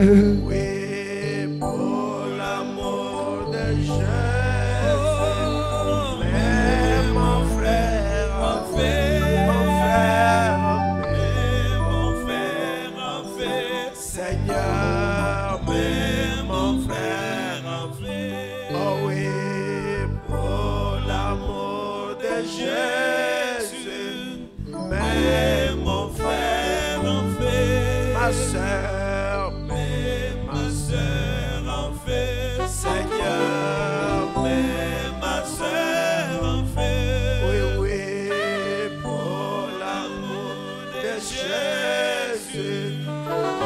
Oui, pour l'amour de Jésus. Mais mon frère en fait, mon frère en fait, Seigneur, mais mon frère en fait. Oh oui, pour l'amour de Jésus. Mais mon frère en fait, ma soeur, mais ma soeur en fait, Seigneur, mais ma soeur en fait. Oui, oui, pour l'amour de Jésus.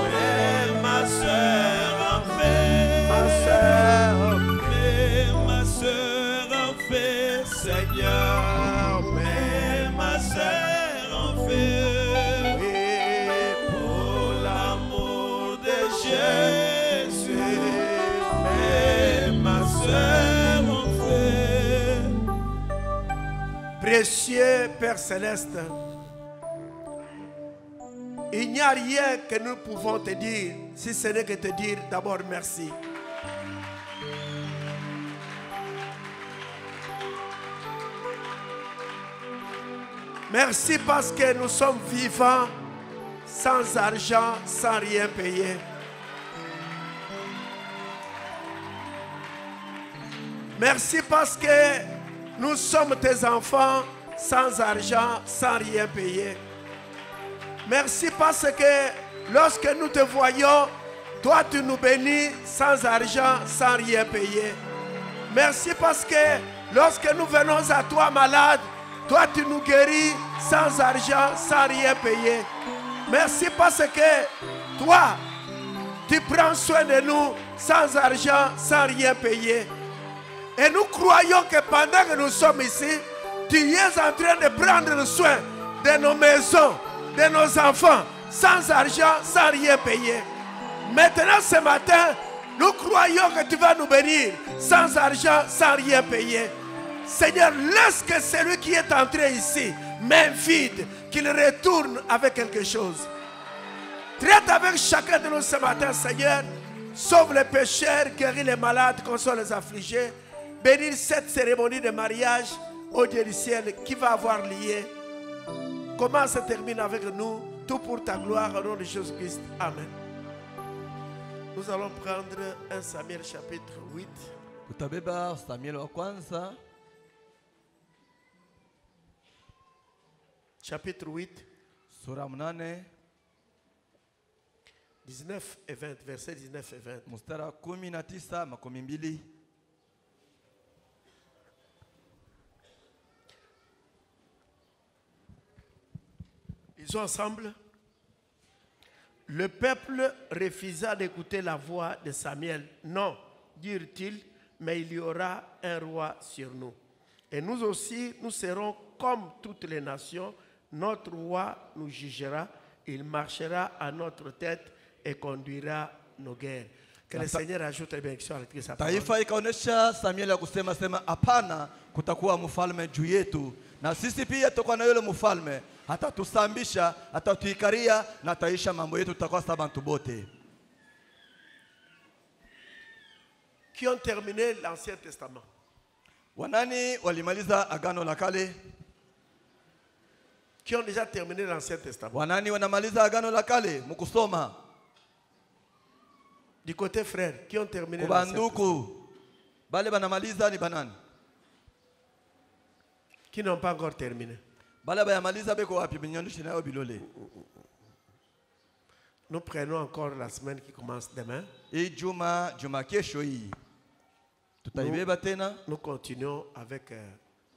Mais ma soeur en fait, ma soeur, mais ma soeur en fait, Seigneur, mais ma soeur en fait. Oui, pour l'amour de Jésus. Mais ma soeur en fait. Précieux Père Céleste, il n'y a rien que nous pouvons te dire, si ce n'est que te dire d'abord merci. Merci parce que nous sommes vivants, sans argent, sans rien payer. Merci parce que nous sommes tes enfants, sans argent, sans rien payer. Merci parce que lorsque nous te voyons, toi tu nous bénis sans argent, sans rien payer. Merci parce que lorsque nous venons à toi malades, toi tu nous guéris sans argent, sans rien payer. Merci parce que toi tu prends soin de nous sans argent, sans rien payer. Et nous croyons que pendant que nous sommes ici, tu es en train de prendre soin de nos maisons, de nos enfants, sans argent, sans rien payer. Maintenant, ce matin, nous croyons que tu vas nous bénir sans argent, sans rien payer. Seigneur, laisse que celui qui est entré ici, main vide, qu'il retourne avec quelque chose. Traite avec chacun de nous ce matin, Seigneur. Sauve les pécheurs, guéris les malades, console les affligés. Bénis cette cérémonie de mariage au Dieu du ciel qui va avoir lieu. Commence et termine avec nous, tout pour ta gloire au nom de Jésus-Christ. Amen. Nous allons prendre 1 Samuel chapitre 8. Tutabeba Samuel wa kwanza Chapitre 8, sura 8 19 et 20, versets 19 et 20. mstari 19 makumi mbili. Ils ont ensemble. Le peuple refusa d'écouter la voix de Samuel. Non, dirent-ils, mais il y aura un roi sur nous. Et nous aussi, nous serons comme toutes les nations. Notre roi nous jugera, il marchera à notre tête et conduira nos guerres. Que le Seigneur ajoute les bénédictions à l'écrit sa parole. Taifa ikaonesha Samuel ya kusema hapana, kutakuwa mfalme juu yetu, na sisi pia tutakuwa na yule mfalme, atatusambisha, atatuikaria na taisha mambo yetu, tutakuwa sabantu bote. Qui ont terminé l'Ancien Testament? Wanani walimaliza agano la kale? Qui ont déjà terminé l'Ancien Testament? Wanani wanamaliza agano la kale mukusoma? Du côté frère, qui ont terminé l'Ancien Testament? Kubanduku bale banamaliza ni banani? Qui n'ont pas encore terminé? Bale bayamaliza beko wapi binyandushe nayo bilole? Nous prenons encore la semaine qui commence demain. Juma kesho hii tutaibeba tena. Nous continuons avec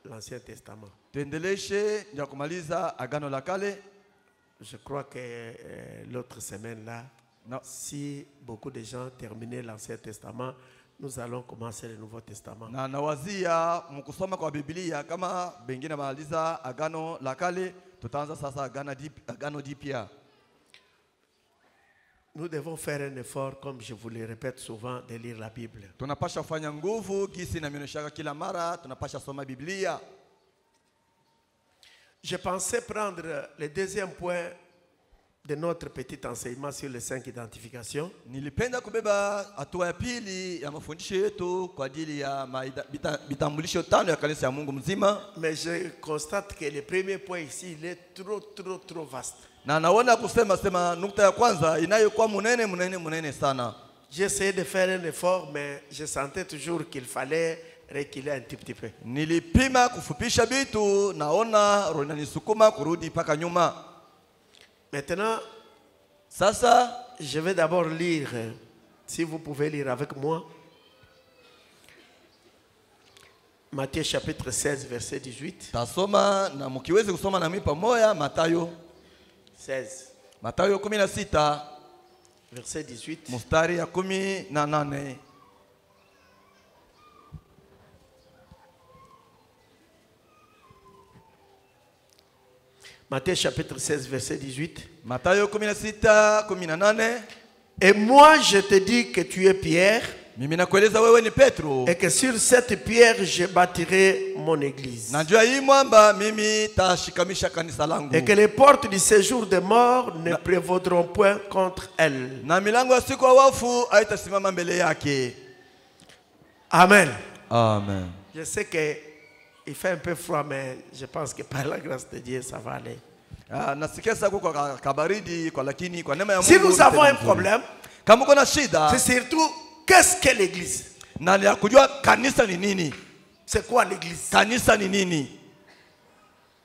l'Ancien Testament. Tuendeleshe ndio kumaliza agano la kale. Je crois que l'autre semaine là, si beaucoup de gens terminaient l'Ancien Testament, nous allons commencer le Nouveau Testament. Na nawazia mkusoma kwa Biblia kama bengine maliza agano la kale, tutaanza sasa agano jipya. Nous devons faire un effort, comme je vous le répète souvent, de lire la Bible. Tunapasha fanya nguvu gisi na mioneshaka kila mara, tunapasha soma Biblia. Je pensais prendre le deuxième point de notre petit enseignement sur les 5 identifications. Nilipenda kubeba hatua ya pili ya mafundisho yetu kwa ajili ya vitambulisho 5 ya kanisa ya Mungu mzima. Mais je constate que le premier point ici, il est trop vaste. Na naona kusema nukta ya kwanza inayokuwa munene sana. J'ai essayé de faire un effort, mais je sentais toujours qu'il fallait reculer un petit peu. Nilipima kufupisha vitu, naona roho inanisukuma kurudi paka nyuma. Maintenant, sasa je vais d'abord lire, si vous pouvez lire avec moi, Matthieu chapitre 16, verset 18. Tasoma na mkiweze kusoma na mimi pamoja Mathayo 16. Mathayo 16 verset 18. mstari ya 18. Matthieu chapitre 16, verset 18. Mathayo 16, 18. Et moi je te dis que tu es Pierre, mimi nakueleza wewe ni Petro, et que sur cette pierre je bâtirai mon église. na juu hii mwamba mimi tashikamisha kanisa langu, et que les portes du séjour des morts ne prévaudront point contre elle. na milango ya siku ya wafu haitasimama mbele yake. Amen. Amen. Je sais que il fait un peu froid, mais je pense que par la grâce de Dieu ça va aller. Nasikia sasa kwa kabaridi kwa lakini kwa neema ya Mungu. Si nous avons un problème, kama kuna shida, c'est surtout qu'est-ce que l'église? na ya kujua kanisa ni nini. C'est quoi l'église? Kanisa ni nini?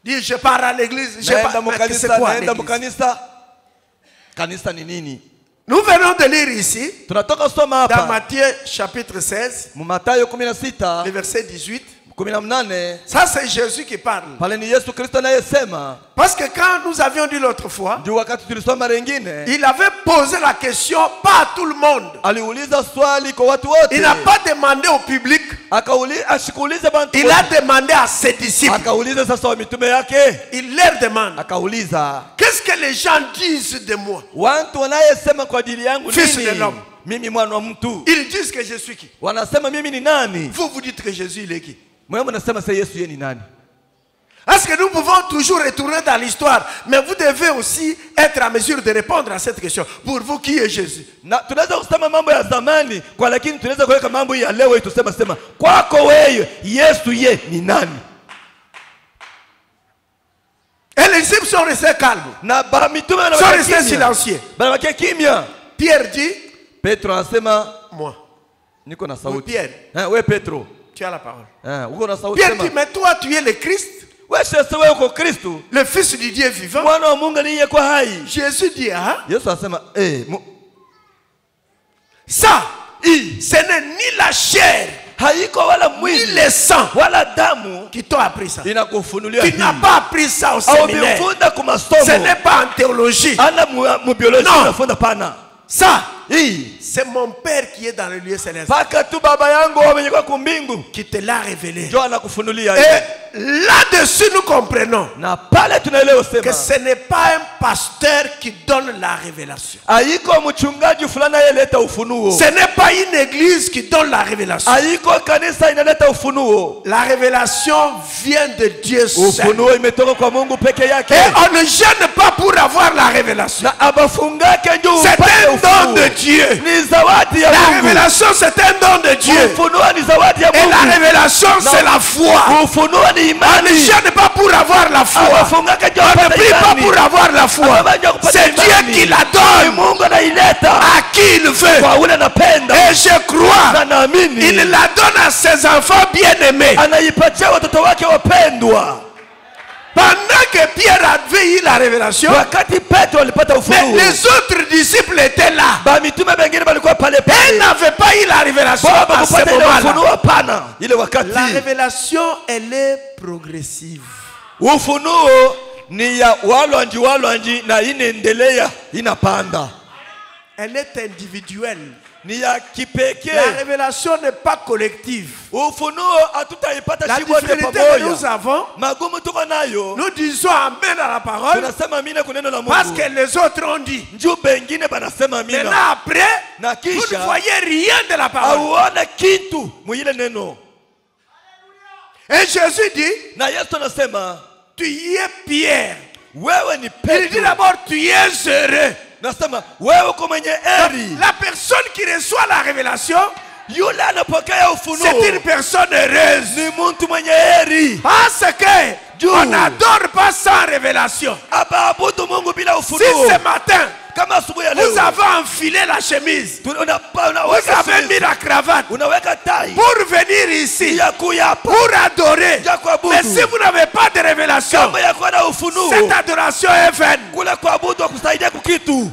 Dis je pars à l'église, je pars. Mais c'est quoi l'église? Kanisa ni nini? Nous venons de lire ici, tunatoka soma hapa dans Matthieu chapitre 16, Mathayo 16, le verset 18. 18. Ça c'est Jésus qui parle. Pale ni Yesu Kristo anayesema. Parce que quand nous avions dit l'autre fois, Juu wakati tulisoma rengine, il avait posé la question pas à tout le monde. aliuliza swali kwa watu wote. Il n'a pas demandé au public. Ashikuuliza bantu. Il a demandé à ses disciples. Akauliza sasa wa mitume yake. Il leur demande. Akauliza, qu'est-ce que les gens disent de moi? Watu wanayesema kwa ajili yangu Fils nini? de l'homme. Mimi mwana wa mtu. Ils disent que je suis qui? Wanasema mimi ni nani? Vous vous dites que Jésus il est qui? Mwe mnasema sasa Yesu yeye ni nani? Est-ce que nous pouvons toujours retourner dans l'histoire? Mais vous devez aussi être à mesure de répondre à cette question. Pour vous, qui est Jésus? Na tunaweza kusema mambo ya zamani kwa lakini tunaweza kuweka mambo ya leo tusema kwako wewe Yesu ye ni nani? Et les disciples sont restés calmes. Na ba mitume sont restés silencieux. Banabakia kimya. Pierre dit, Petro anasema, moi. Niko na Oui, sauti. Pierre, We Petro. tu as la parole. Uko na sauti. Pierre dit, mais toi tu es le Christ, Wewe sasa wewe uko Kristo, le Fils du Dieu vivant. mwana wa Mungu aliye kwa hai. Jésus dit, hein? Yesu anasema, Ça, ce n'est ni la chair, haiko wala ni mwili le sang wala damu qui t'ont appris ça. inakufunulia Tu n'as pas appris ça au au séminaire. bifunza kwa masomo. Ce n'est pas en théologie. Ana mu biology Non. unafunza pana. Ça, Hii c'est mon Père qui est dans le lieu céleste paka tu baba yangu mwenye kwa kumbingu qui te l'a révélé. ndio anakufunulia. Et là-dessus, nous comprenons Na pale tunaelewa que sema ce n'est pas un pasteur qui donne la révélation. haiko mchungaji fulani yeleta ufunuo. Ce n'est pas une église qui donne la révélation. Haiko kanisa inaleta ufunuo. La révélation vient de Dieu seul. Ufunuo imetoka kwa Mungu peke yake. Et on ne gêne pas pour avoir la révélation. Na abafungake njoo C'est upate un don de ufunuo. Dieu. Ni zawadi ya La Mungu. révélation, c'est un don de Dieu. Ufunuo ni zawadi ya Et la Mungu. révélation, c'est la foi. Ufunuo ni On ne imani. gêne pas pour avoir la foi. Abafungake njoo On ne upate prie pas imani. pour avoir la foi. C'est Dieu qui la donne Mungu anaileta à qui il veut. kwa ule anapenda. Et je crois, Na naamini il la donne à ses enfants bien-aimés. anaipatia watoto wake wapendwa. Pendant que Pierre avait eu la révélation, Wakati Petro alipata mais ufunuo, les autres disciples étaient là. ba mitume wengine walikuwa pale Ils pale. n'avaient pas eu la révélation Baba à ce kupata ile moment-là. ufunuo hapana. Ile wakati La révélation, elle est progressive. ufunuo ni ya walwanji na inaendelea inapanda. Elle est individuelle. Ni ya kipekee. La révélation n'est pas collective. Ufunuo hatutaipata La shibu wote difficulté que nous pamoja. avons, Magumu tuko nayo. nous disons amen à la parole Tunasema amina kuneno la parce Mungu. que les autres ont dit. Njoo bengine banasema amina. Maintenant après, Na vous ne kisha voyez rien de la parole. auone kitu mwile neno. Et Jésus dit, Na Yesu anasema tu y es Pierre. wewe ni Il dit Petro. d'abord, tu es heureux. Nasema wewe uko mwenye heri. La personne qui reçoit la révélation, Yule anapokea ufunuo c'est une personne heureuse. ni mtu mwenye heri. Parce que on n'adore pas sans révélation. Abaabudu Mungu bila Si ufunuo. ce matin, Kama asubuhi ya vous leo avez enfilé la chemise, vous unaweka avez mis la cravate unaweka tai pour venir ici, ya kuyapa pour adorer. ya kuabudu. Mais si vous n'avez pas de révélation, Kama ya kuwa na ufunuo, cette adoration est vaine. kule kuabudu kusaidia kukitu.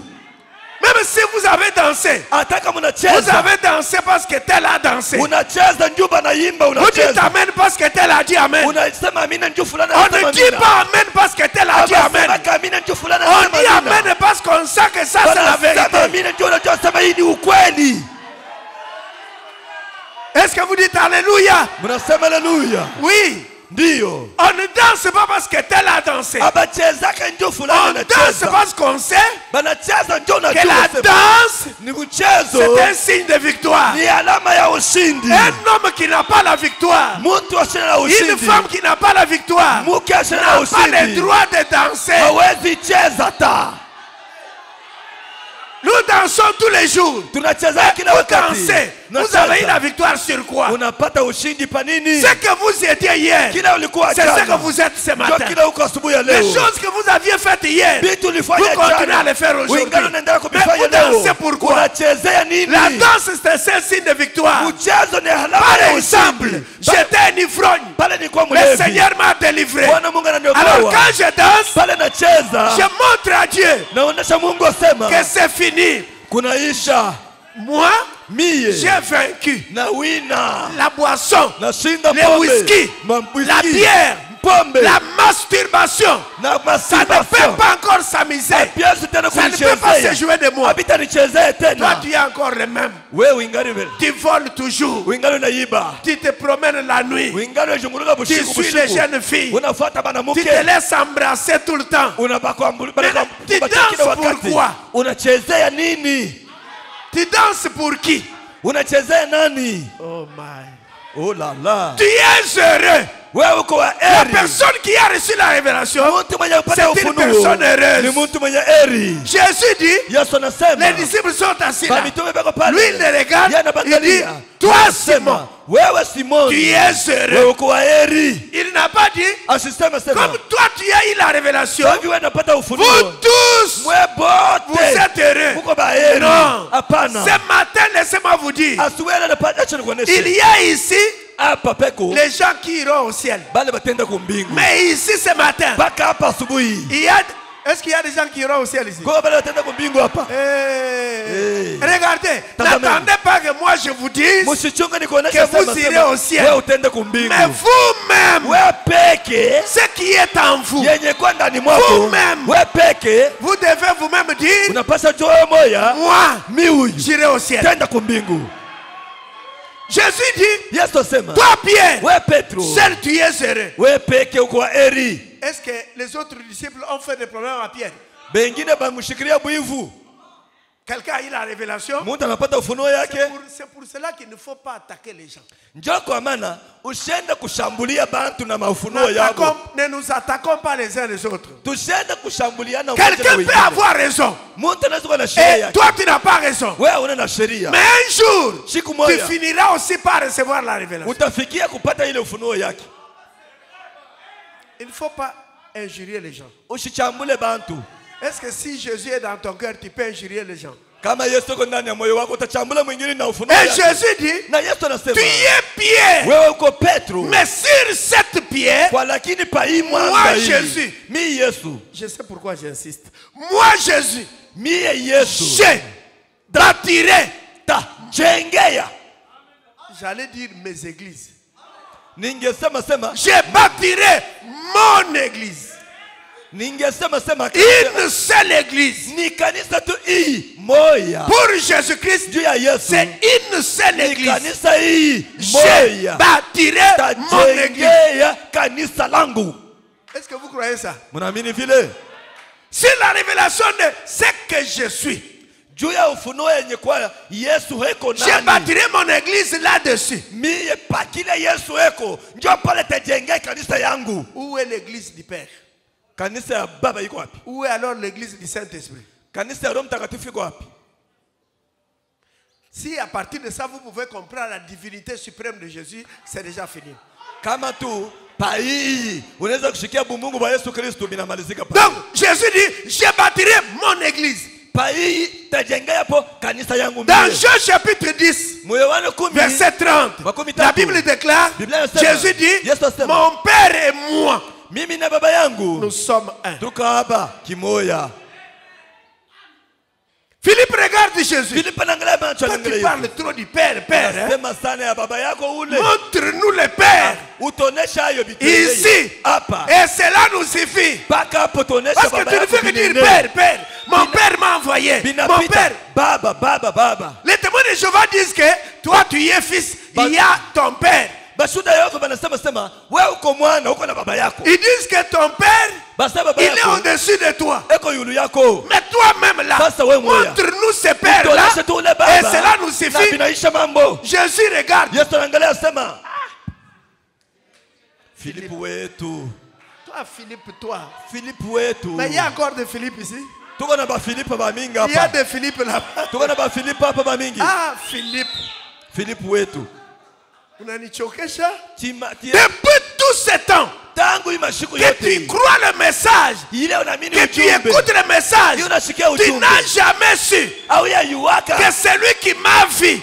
Même si vous avez dansé, Hata kama vous unacheza, avez dansé parce que tel a dansé. unacheza njuba na imba Vous dites unacheza. amen parce que tel a dit amen. Unasema amina nju fulana On anasema ne dit amina. pas amen parce que tel a dit amen. Unasema amina nju fulana On anasema dit amina. amen parce qu'on sait que ça c'est la Unasema vérité. amina nju unajua sema hii ni ukweli. Est-ce que vous dites alléluia? Mnasema haleluya. Oui. Ndio. On ne danse pas parce que tel a dansé. Abachezaka nju fulana On danse anacheza. parce qu'on sait Banacheza nju que unajua la sema. danse Ni mchezo. c'est un signe de victoire. Ni alama ya ushindi. Un homme qui n'a pas la victoire, Mtu asina na une ushindi. femme qui n'a pas la victoire, Mke asina na n'a pas le ushindi. droit de danser. Hawezi cheza ta. Nous dansons tous les jours. Tunacheza kila Vous wakati. dansez. Vous Tunacheza. avez eu la victoire sur quoi? Unapata ushindi pa nini? Ce que vous étiez hier, Kila ulikuwa c'est ce jana. que vous êtes ce Ndio matin. kila uko asubuhi ya Les leo. choses que vous aviez faites hier, Vitu vous ulifanya continuez à jana. les faire aujourd'hui. Uingano unaendelea Mais kuvifanya vous dansez leo. pourquoi? Unachezea nini? La danse, c'est un signe de victoire. Mchezo ni alama Par ya exemple, ushindi. j'étais un ivrogne. Pale nilikuwa Le mlevi. Seigneur m'a délivré. Bwana Mungu Alors ananiokoa. quand je danse, Pale nacheza. je montre à Dieu Naonesha Mungu asema que c'est fini. kunaisha. Moi, Mie j'ai vaincu na wina. la boisson, Nashinda le pombe. whisky, la bière, pombe. la masturbation. Na Ça ne peut masturbation. pas encore s'amuser. Piasu tena Ça ne peut pas se kunichezea. jouer de moi. Habita nichezee Toi, tena. tu es encore le même. Wewe uingani vile. Tu voles toujours. Uingani unaiba. Tu te promènes la nuit. Uingani unazunguruka Tu bushiku suis les bushiku. jeunes filles. Unafuata Tu banamuke. te laisses embrasser tout le temps. Unabakwa tu danses pourquoi? Unachezea nini? Tu danses pour qui? Unachezea nani? Oh my. Oh la la. Tu es heureux. Wewe uko wa La heri. personne qui a reçu la révélation, Mtu mwenye kupata c'est une ufunuo personne heureuse. ni mtu mwenye heri. Jésus dit, Yesu anasema les disciples sont assis là. mitume bako pale. Lui, il les regarde. Yeye Il dit, anaangalia. toi Anasema, Simon, wewe Simon, tu es wewe heureux. uko wa heri. Il n'a pas dit, Asiseme sema. comme toi tu as eu la révélation, Hivi wewe unapata ufunuo. vous tous, Mwe bote. vous êtes heureux. Uko ba heri. Non. Hapana. Ce matin, laissez-moi vous dire, Asubuhi anapata acha nikuoneshe. il y a ici Hapa peko. les gens qui iront au ciel. Bale batenda kumbingu. Mais ici ce matin, Paka hapa asubuhi. il y a, est-ce qu'il y a des gens qui iront au ciel ici? Kwa bale batenda kumbingu hapa. Regardez, Tazameni. n'attendez pas que moi je vous dise, Msichunge nikuoneshe Que vous irez au ciel. Wewe utende kumbingu. mais vous-même, Wewe peke. ce qui est en vous, Yenye kwa ndani mwako. Vous-même. Wewe peke. vous devez vous-même dire, Unapaswa jua wewe moya. moi, Mi huyu. j'irai au ciel. Tenda kumbingu. Jésus dit, Yesu asema. toi Pierre, Wewe Petro. seul tu es heureux. Wewe peke uko wa heri. Est-ce que les autres disciples ont fait des problèmes à Pierre? Bengine bamshikilia buivu. Quelqu'un a eu la révélation? Mtu anapata ufunuo yake. C'est pour cela qu'il ne faut pas attaquer les gens. Njoo kwa maana usiende kushambulia bantu na mafunuo yako. Ne nous attaquons pas les uns les autres. Tusiende kushambuliana mmoja na Quelqu'un peut wengine. avoir raison. Mtu anaweza kuwa na sheria Et yake. toi, tu n'as pas raison. Wewe una na sheria. Mais un jour, Siku tu moja finiras aussi par recevoir la révélation. utafikia kupata ile ufunuo yake. Il ne faut pas injurier les gens. Usichambule bantu. Est-ce que si Jésus est dans ton cœur, tu peux injurier les gens? Kama Yesu yuko ndani ya moyo wako utachambula mwingine na ufunuo Et yake. Jésus dit, Na Yesu anasema, tu es Pierre, wewe uko Petro. mais sur cette pierre, Kwa lakini pa hii moi mwamba hii. Jésus. Mi Yesu. Je sais pourquoi j'insiste. Moi Jésus, Mie Yesu. j'ai bâtirai, Jengea. j'allais dire mes églises. Ningesema sema. Je bâtirai mon église. Ningesema sema. Une seule église. Ni kanisa tu hii moya. Pour Jésus-Christ, Juu ya Yesu. c'est une seule Ni église. kanisa hii Je moya. bâtirai mon église. Tajengea kanisa langu. Est-ce que vous croyez ça? Mnaamini vile? C'est la révélation de ce que je suis. Juu ya ufunuo yenye kwa Yesu heko Je nani. bâtirai mon église là-dessus. Mie pakile Yesu heko. Njoo pale tajengea kanisa yangu. Où est l'église du Père? Kanisa ya baba iko wapi? Où est alors l'église du Saint-Esprit? Kanisa ya Roho Mtakatifu iko wapi? Si à partir de ça vous pouvez comprendre la divinité suprême de Jésus, c'est déjà fini. Kama tu pai unaweza kushikia bumungu wa Yesu Kristo binamalizika pale. Donc Jésus dit, je bâtirai mon église. Pai tajenga hapo kanisa yangu Dans mimi. Jean chapitre 10, verset 30, la Bible déclare, Jésus dit, mon Père et moi, mimi na baba yangu nous sommes un. tuko hapa kimoya. Philippe regarde Jésus. Philippe anangalia macho Toi tu anangalia. parles trop du Père, Père. Hein? Sema sana ya baba yako ule. Montre-nous le Père. Utonesha hayo bitu. Ici. Hapa. Et cela nous suffit. Paka hapo tonesha Parce que baba tu ne yako. fais que dire Père, Père. Mon Père m'a envoyé. Mon Père. Baba. Les témoins de Jéhovah disent que toi tu es fils. Il y a ton Père. Bashuda yako banasema sema wewe uko mwana uko na baba yako. Ils disent que ton Père il est au-dessus de toi. Eko yulu yako. Mais toi-même là, montre-nous ce Père là. Et cela nous suffit. Jésus regarde. Yesu angalia sema Philippe wetu. Toi Philippe, toi. Philippe wetu. Mais il y a encore des Philippe ici. Tuko na ba Philippe ba mingi hapa. Il y a des Philippe là-bas. Tuko na ba Philippe hapa ba mingi. Ah, Philippe. Philippe wetu. Unanichokesha? Depuis Depuis tout ce temps que tu crois le message, que tu écoutes le message, tu n'as jamais su que celui qui m'a vu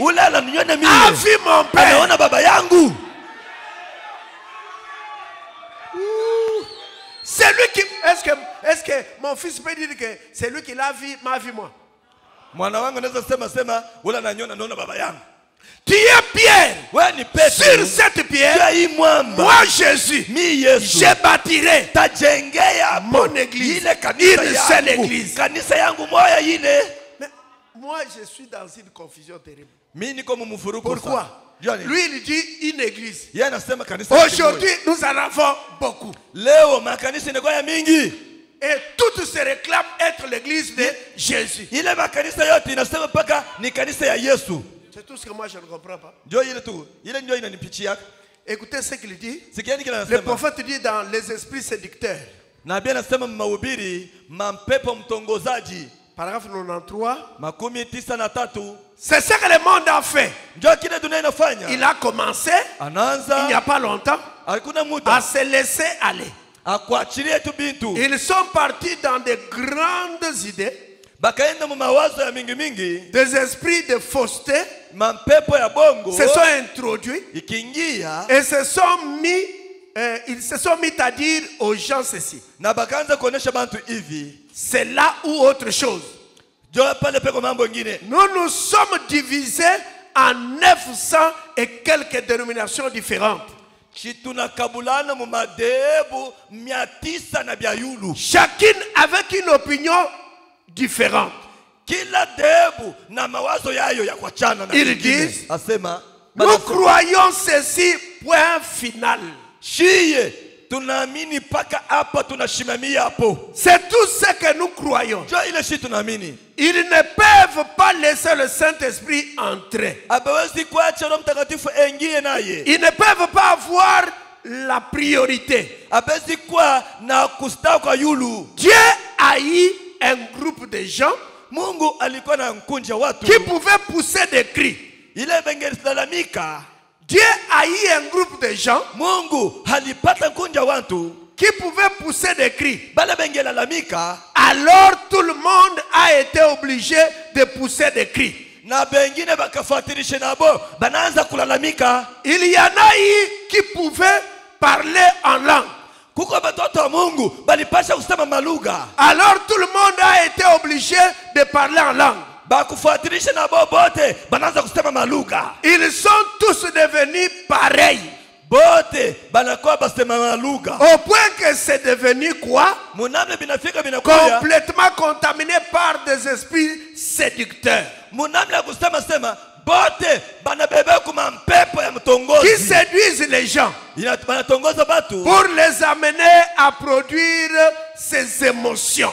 a vu mon Père. Celui qui... Est-ce que mon fils peut dire que celui qui l'a vu m'a vu moi? Tu es pierre. Sur cette pierre, moi Jésus, je bâtirai mon église, une seule église. Mais moi je suis dans une confusion terrible. Pourquoi? Lui il dit une église. Aujourd'hui nous en avons beaucoup. Et toutes se réclament être l'église de Jésus. C'est tout ce que moi je ne comprends pas. Écoutez ce qu'il dit. Le prophète dit dans les esprits séducteurs. Paragraphe 93. C'est ce que le monde a fait. Il a commencé, il n'y a pas longtemps, à se laisser aller. Ils sont partis dans de grandes idées. Des esprits de fausseté se sont introduits et ils se sont mis à dire aux gens ceci. C'est là ou autre chose. Nous sommes divisés en 900 et quelques dénominations différentes. Chacune avec une opinion différente. Ils disent, nous croyons ceci, point final. C'est tout ce que nous croyons. Ils ne peuvent pas laisser le Saint-Esprit entrer. Ils ne peuvent pas avoir la priorité. Dieu a eu un groupe de gens qui pouvaient pousser des cris. Dieu a eu un groupe de gens qui pouvaient pousser des cris. Alors tout le monde a été obligé de pousser des cris. Il y en a eu qui pouvaient parler en langue. Alors tout le monde a été obligé de parler en langue. Ils sont tous devenus pareils. Au point que c'est devenu quoi? Complètement contaminé par des esprits séducteurs. Qui séduisent les gens pour les amener à produire ces émotions.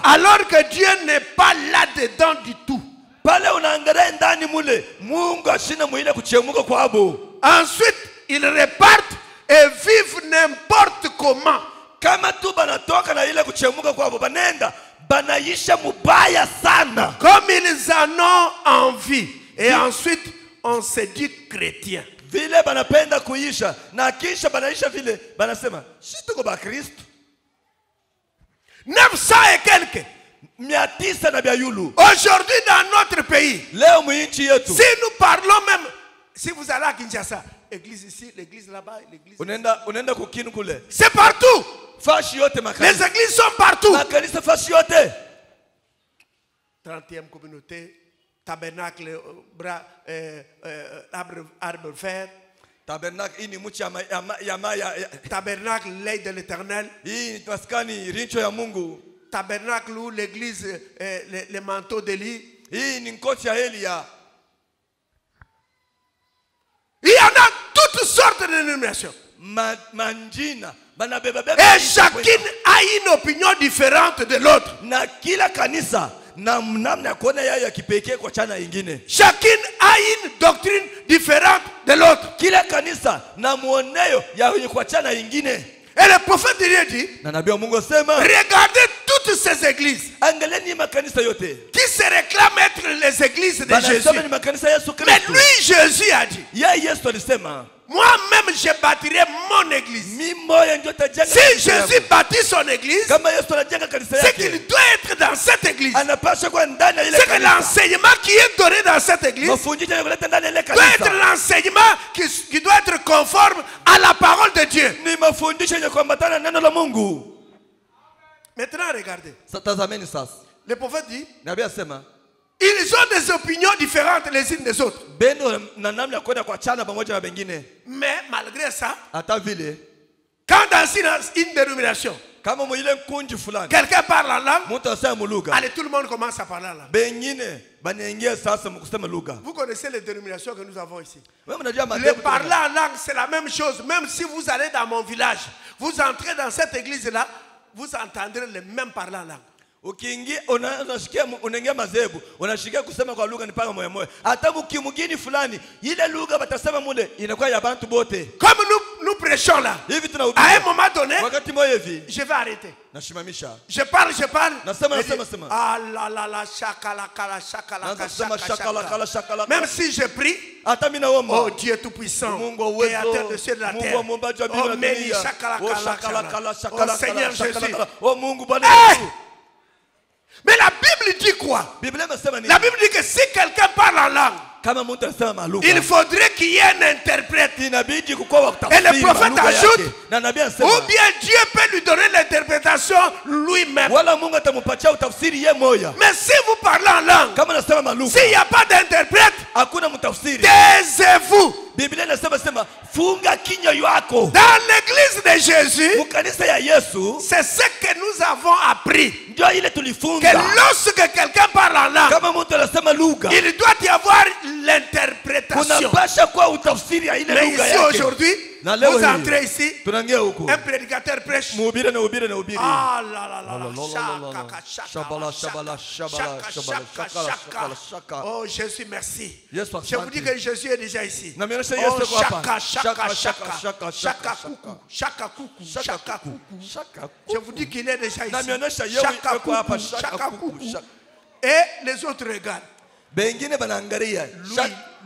Alors que Dieu n'est pas là-dedans du tout. Ensuite, ils repartent et vivent n'importe comment. Kama tu banatoka na ile kuchemuka kwabo banenda banaisha mubaya sana. Comme ils en ont envie. Et ensuite, on se dit chrétien. Vile banapenda kuisha na kisha banaisha vile banasema sisi tuko ba Kristo. 900 et quelques. 900 na biayulu. Aujourd'hui dans notre pays, Leo muinchi yetu. si nous parlons même, si vous allez à Kinshasa, église ici, l'église là-bas, l'église. Unaenda kukinu kule. C'est partout. Fashi yote makanisa. Les églises sont partout. Makanisa fashi yote. 30e communauté, tabernacle, arbre vert. Tabernacle ini muchi ya Tabernacle, l'œil de l'Éternel. hii maskani rincho ya Mungu. Tabernacle où l'église, les manteaux d'Élie. Hii ni nkoti ya Elia. Il y en a toutes sortes de dénominations. Manjina. Et chacune a une opinion différente de l'autre. Na kila kanisa na namna kuona yao ya kipekee kwa chana ingine. Chacune a une doctrine différente de l'autre. Kila kanisa na muoneo ya kwa chana ingine. Et le prophète de Dieu dit, Na nabii wa Mungu asema, regardez toutes ces églises angalieni makanisa yote. qui se réclament être les églises de Banasema ni Jésus. makanisa Yesu Mais Kristo. lui, Jésus a dit, Yeye Yesu alisema, moi-même je bâtirai mon église. mimi moyo ndio tajenga. Si Jésus bâtit son église, Kama Yesu anajenga kanisa c'est qu'il yake, doit être dans cette église. anapaswa kuwa ndani ya ile C'est que kanisa. l'enseignement qui est donné dans cette église Mafundisho yanayoleta ndani ya ile doit être kanisa l'enseignement qui doit être conforme à la parole de Dieu. ni mafundisho yenye kuambatana na neno la Mungu. Maintenant, regardez. Tazameni sasa. Le prophète dit, Nabii asema, ils ont des opinions différentes les unes des autres. beno na namna ya kwenda kwa chana pamoja na wengine. Mais malgré ça, Hata vile quand dans une dénomination, kama mwile kunji fulani quelqu'un parle en langue, mtu asema mulugha, allez, tout le monde commence à parler en langue. bengine banaingia sasa mkusema lugha. Vous connaissez les dénominations que nous avons ici. Wewe mnajua Le madhehebu parler en langue, c'est la même chose. Même si vous allez dans mon village, vous entrez dans cette église-là, vous entendrez les mêmes parler en langue. ukiingia unashikia unaingia madhehebu unashikia kusema kwa lugha ni paka moyo moyo. Hata mkimugini fulani ile lugha batasema mule inakuwa ya bantu bote. Comme nous prêchons là, Hivi à un tunahubiri. moment donné, Wakati moyo hivi je vais arrêter. nashimamisha. Je parle. Nasema, Et dis, nasema, sema. ah là là là, shakalakala, shakalaka, Nasema shakalaka. shakalaka. Même si je prie, Hata mimi naomba. oh Dieu Tout-Puissant, Mungu wa uwezo, créateur de cieux et de la Mungu terre, wa muumbaji wa mbingu oh na Méni, dunia. shakalakala, Oh, shakalakala, oh Seigneur Jésus. shakalakala. Oh Mungu Bwana Hey! Yesu. Mais la Bible dit quoi? Biblia imesema nini? La Bible dit que si quelqu'un parle en langue, Kama mtu anasema malugha, il faudrait qu'il y ait un interprète. inabidi kukuwa wa Et kutafsiri le prophète malugha ajoute, yake. Na nabii anasema, ou bien Dieu peut lui donner l'interprétation lui-même. wala Mungu atampatia utafsiri yeye moja. Mais si vous parlez en langue, Kama anasema malugha, s'il n'y a pas d'interprète, hakuna mtafsiri. taisez-vous. Biblia inasema funga kinywa yako. Dans l'église de Jésus, Mkanisa ya Yesu c'est ce que nous avons appris. ndio ile Que tulifunga. lorsque quelqu'un parle en langue, Kama mtu anasema lugha, il doit y avoir l'interprétation. kunapasha kuwa utafsiri ya ile Mais lugha ici yake. aujourd'hui, Na leo vous hii, entrez ici, tunaingia huko. un prédicateur prêche. Mhubiri na ubiri. Ah là là là là, Shabala, shabala, shabala, shabala, shakala, shaka. Oh Jésus, merci. Yesu Je vous dis asante. que Jésus est déjà ici. Na mionyesha Oh, Yesu yuko hapa. shaka coucou, shaka coucou, shaka coucou. Shaka. Je vous dis qu'il est déjà ici. Na mionyesha yeye Shaka yuko hapa. coucou, Shaka shaka kuku. coucou. Shaka. Et les autres regardent. Bengine banaangalia.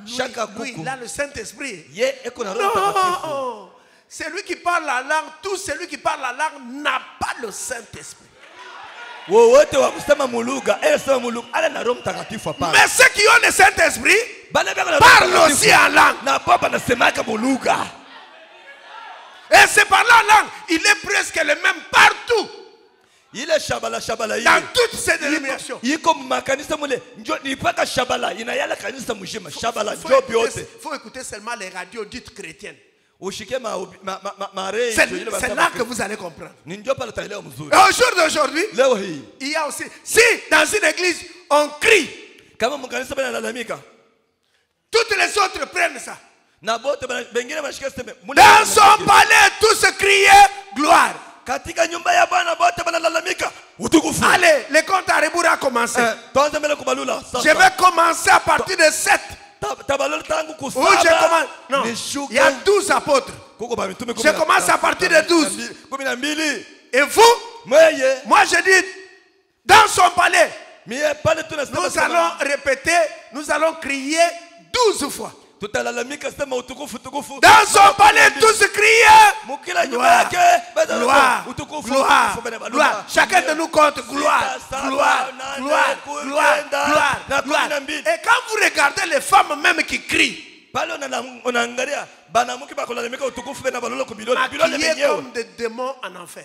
Shaka Lui, kuku. il a le Saint-Esprit. Ye eko na roho mtakatifu. Non, celui qui parle la langue, tout celui qui parle la langue n'a pas le Saint-Esprit. Wowote wa kusema mulugha, sema mulugha, ala na roho mtakatifu hapana. Mais ceux qui ont le Saint-Esprit Bana bega na roho parlent mtakatifu. aussi en langue. Na baba anasemaka mulugha. Et ce parler en langue, il est presque le même partout. Ile shabala hii. Dans toutes ces dénominations. Iko makanisa mule njo ni paka shabala inayala kanisa mjima shabala Il job yote. faut écouter seulement les radios dites chrétiennes. Ushike ma C'est là que vous allez comprendre. ni ndio pale taelewa mzuri. Et au jour d'aujourd'hui, Leo hii il y a aussi, si dans une église on crie, kama mkanisa bana lalamika toutes les autres prennent ça. na bote bengine bashika sema Dans son palais, tous criaient gloire. katika nyumba ya Bwana bote bana lalamika utukufu. Allez, le compte à rebours a commencé. Tuanze mbele kubalula Je sasa. vais commencer à partir de 7. Où je commence? Non, il y a 12 apôtres. Je commence à partir de 12. Et vous? Moi je dis, dans son palais, nous allons répéter, nous allons crier 12 fois. Dans son palais, tous crier gloire, gloire, gloire, gloire. Chacun de nous compte gloire, gloire, gloire, gloire, gloire, gloire. Et quand vous regardez les femmes même qui crient, maquillées comme des démons en enfer.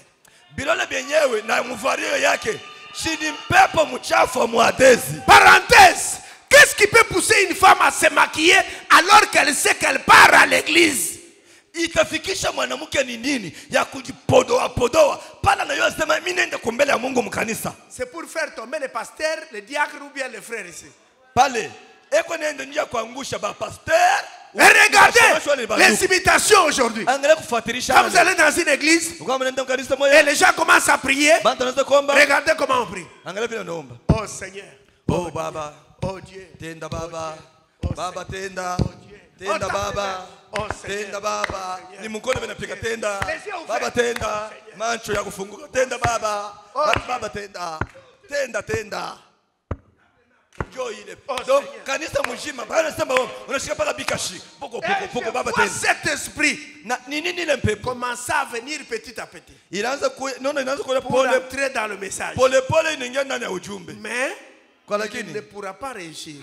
Parenthèse. Qu'est-ce qui peut pousser une femme à se maquiller alors qu'elle sait qu'elle part à l'église? C'est pour faire tomber les pasteurs, les diacres ou bien les frères ici. Et regardez les imitations aujourd'hui. Quand vous allez dans une église et les gens commencent à prier, regardez comment on prie. Oh Seigneur, oh Baba, oh Dieu, tenda Baba, oh Baba tenda, Seigneur. tenda Baba, Oh Seigneur. tenda Baba, Seigneur. ni mkono vinapika tenda, Les yeux ouverts. Baba tenda, Seigneur. mancho ya kufunguka tenda Baba, Oh. Baba tenda, tenda. Jo ile. Oh, Donc Seigneur. kanisa mjima, bana sema unashika paka bikashi, poko Et Baba je vois tenda. cet esprit Na nini ile mpepo? commencer à venir petit à petit Inaanza inaanza kuona pour pole entrer dans le message. pole inaingia ndani ya ujumbe. Mais Kwa il lakini ne pourra pas réussir.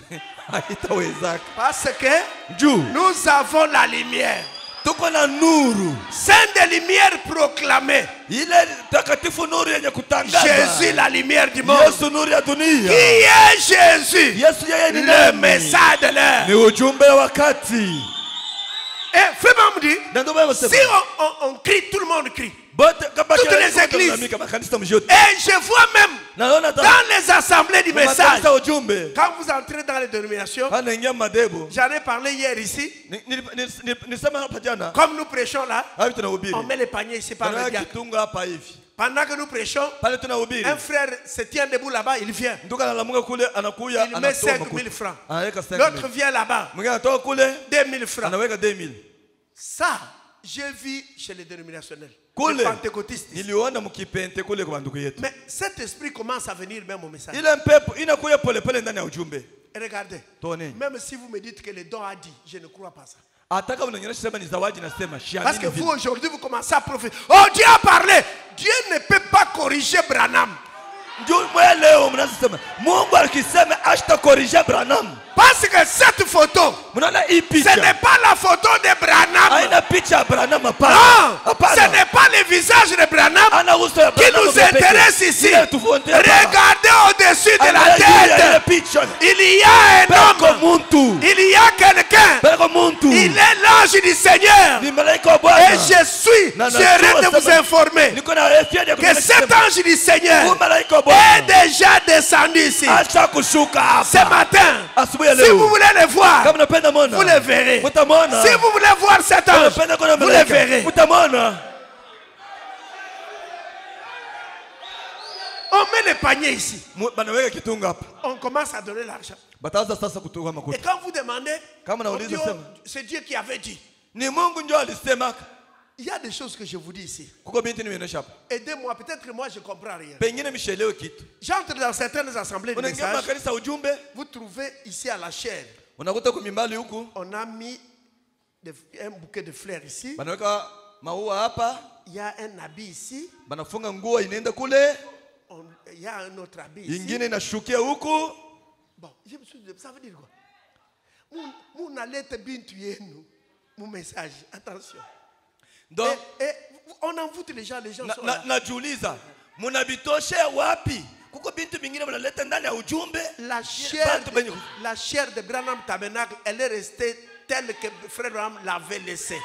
haitawezaka. Parce que Juu nous avons la lumière. tuko na nuru. Sainte lumière proclamée. Ile takatifu nuru yenye kutangaza. Jésus la lumière du monde. Yesu nuru ya dunia. Qui est Jésus? Yesu yeye ni Le nani? message de l'heure. Ni ujumbe wa wakati. Et Fébam dit, Na ndio baba si sema. on crie, tout le monde crie. Toutes les églises. Makanisa mjote. Et je vois même Naona dans les assemblées du message, makanisa ujumbe. quand vous entrez dans les dénominations, Anaingia madhehebu. j'en ai parlé hier ici, Nisema hapa jana. comme nous prêchons là, Hapo tunahubiri. on met les paniers ici par le Tunaweka diacre. kitunga hapa hivi. Pendant que nous prêchons, Pale tunahubiri. un frère se tient debout là-bas, il vient. Nduka analamuka kule anakuya Il met anatoa 5 000 francs. Anaweka 5 L'autre 000. vient là-bas, Mwingine anatoa kule 2 000 francs. anaweka 2000. Ça, j'ai vu chez les dénominationnels, Kule les pentecôtistes. niliona mkipente kule kwa ndugu yetu. Mais cet esprit commence à venir même au message. Ile mpepo inakuya pole ndani ya ujumbe. Et regardez, Tone. même si vous me dites que le don a dit, je ne crois pas ça. Ataka mnanyonyesha sema ni zawadi nasema Parce que shiamini. vous aujourd'hui, vous commencez à prophétiser. Oh, Dieu a parlé. Dieu ne peut pas corriger Branham. Ndio leo mnasema Mungu akisema ashta corriger Branham. Parce que cette photo, Mnaona hii ce picha. n'est pas la photo de Branham. Haina picha ya Branham hapana. Non, Hapana. ce n'est pas le visage de Branham Ana uso ya qui Branham nous pekee. intéresse ici. Ile tuvuonte hapa. Regardez au-dessus de la Angalia ile tête. picha. Il y a un Peko homme. muntu. Il y a quelqu'un. Peko muntu. Il est l'ange du Seigneur. Ni malaika wa Et Bwana. je suis Non, non, heureux de sema- vous informer Niko na afya ya que cet ange du Seigneur Huyu malaika wa est Bwana. déjà descendu ici. Acha kushuka Ce hapa. matin, Asubuhi ya si leo. vous voulez le voir, Kama unapenda mona. vous le verrez. Utamwona. Si vous voulez voir cet Kama ange, unapenda kuona vous le malaika. verrez. Utamwona. On met le panier ici. Banaweka kitunga hapa. On commence à donner l'argent. Bataanza sasa kutoa Et makuta. quand vous demandez, Kama on nauliza dit, sema. oh, c'est Dieu qui avait dit. Ni Mungu ndio alisema. Il y a des choses que je vous dis ici. Kuko binti nimeonyesha hapa. Aidez-moi, peut-être que moi je ne comprends rien. Pengine mishelewe kitu. J'entre dans certaines assemblées de Unaingia messages. makanisa ujumbe. Vous trouvez ici à la chair, Unakuta kumimbali huku. on a mis un bouquet de fleurs ici. Banaweka maua hapa. Il y a un habit ici. Banafunga nguo inaenda kule. Il y a un autre habit ici. Ingine inashukia huku. Bon, je me suis dit, ça veut dire quoi? Mon alerte bintu yenu, mon message, attention. Donc Et on envoûte les gens sont là. najiuliza munabitoshe wapi? Kuko bintu bingine mnaleta ndani ya ujumbe. La chair de Branham Tabernacle, elle est restée telle que Frère Branham l'avait laissée.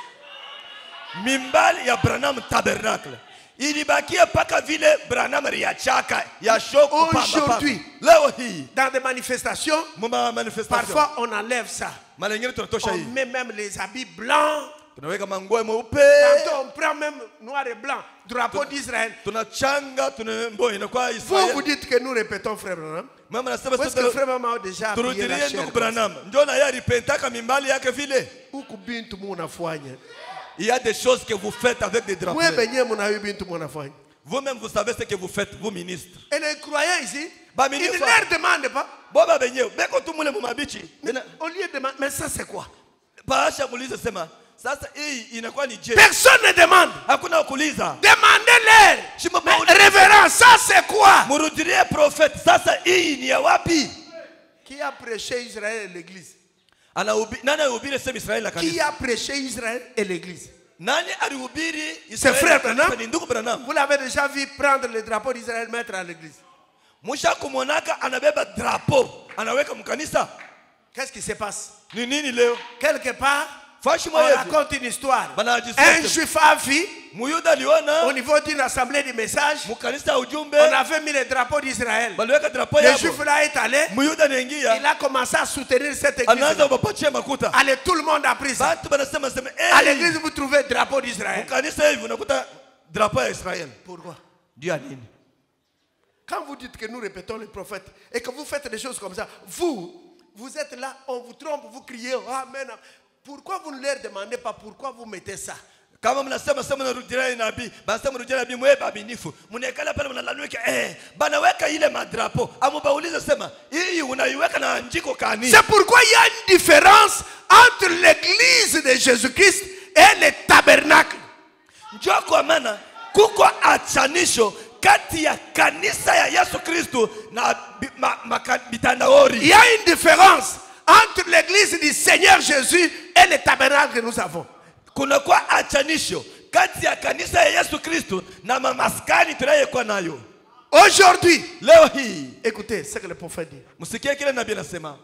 Mimbali ya Branham Tabernacle ilibakia paka vile Branham riachaka ya shoko Aujourd'hui, leo hii dans des manifestations, manifestation parfois on enlève ça. mara nyingine tunatosha On hii met même les habits blancs. tunaweka manguo meupe, Tantôt, on prend même noir et blanc, drapeau d'Israël. tunachanga, tunaimbo inakuwa Vous Israel. dites que nous répétons, frère Branham. Mama nasema Parce que frère Branham a déjà prié la turudilie chair. ndugu Branham. Ndio na yeye alipentaka mimbali yake vile. Huku bintu munafanya. Il y a des choses que vous faites avec des drapeaux. Mwe benye munayo bintu munafanya. Vous-même, vous savez ce que vous faites, vous ministres. Et les croyants ici, Bah, ils ne ministre. leur demandent pas. Boba benye, beko tu mule mumabichi. Au lieu de demander, mais ça c'est quoi? Baasha kuuliza sema, sasa hii inakuwa ni je? Personne ne demande. Hakuna kuuliza. Demandez-leur. Shimo Mais pauliza. révérend, ça c'est quoi? Murudilie prophète, sasa hii ni ya wapi? Qui a prêché Israël et l'église? Nani alihubiri sema Israeli na Qui kanisa? a prêché Israël et l'église? Nani alihubiri C'est frère Branham. Ni ndugu Branham. Vous l'avez déjà vu prendre le drapeau d'Israël, mettre à l'église. Musha kumonaka anabeba drapeau, anaweka mkanisa. Qu'est-ce qui se passe? Ni nini leo? Quelque part, Fashi on mwayevu. raconte une histoire. Banajisema. Un juif a vu, Muyuda aliona au niveau d'une assemblée de messages, mkanisa ujumbe. on avait mis le drapeau d'Israël. Baliweka drapeau Le yabo. juif là est allé, Muyuda il anaingia. a commencé à soutenir cette église. Anaanza kupatia makuta. Allez, tout le monde a pris ça. Batu banasema sema, À l'église, vous trouvez le drapeau d'Israël. mkanisa hivi unakuta drapeau ya Israeli. Pourquoi? Ndio nini? Quand vous dites que nous répétons les prophètes et que vous faites des choses comme ça, vous êtes là, on vous trompe, vous criez, Amen. Pourquoi vous ne leur demandez pas pourquoi vous mettez ça? Kama mnasema sema narudia nabii, basi mrudia nabii mwe babinifu. Mnaekala pale mnalalamika banaweka ile madrapo. Amubaulize sema, hii unaiweka na njiko kani? C'est pourquoi il y a une différence entre l'église de Jésus-Christ et le tabernacle. Njoo kwa maana kuko achanisho kati ya kanisa ya Yesu Kristo na bitandaori. Il y a une différence entre l'église du Seigneur Jésus et le tabernacle que nous avons. Kuna kwa achanisho kati ya kanisa ya Yesu Kristo na mamaskani tunayokuwa nayo. Aujourd'hui, Leo hii, écoutez ce que le prophète dit. msikie kile nabii anasema.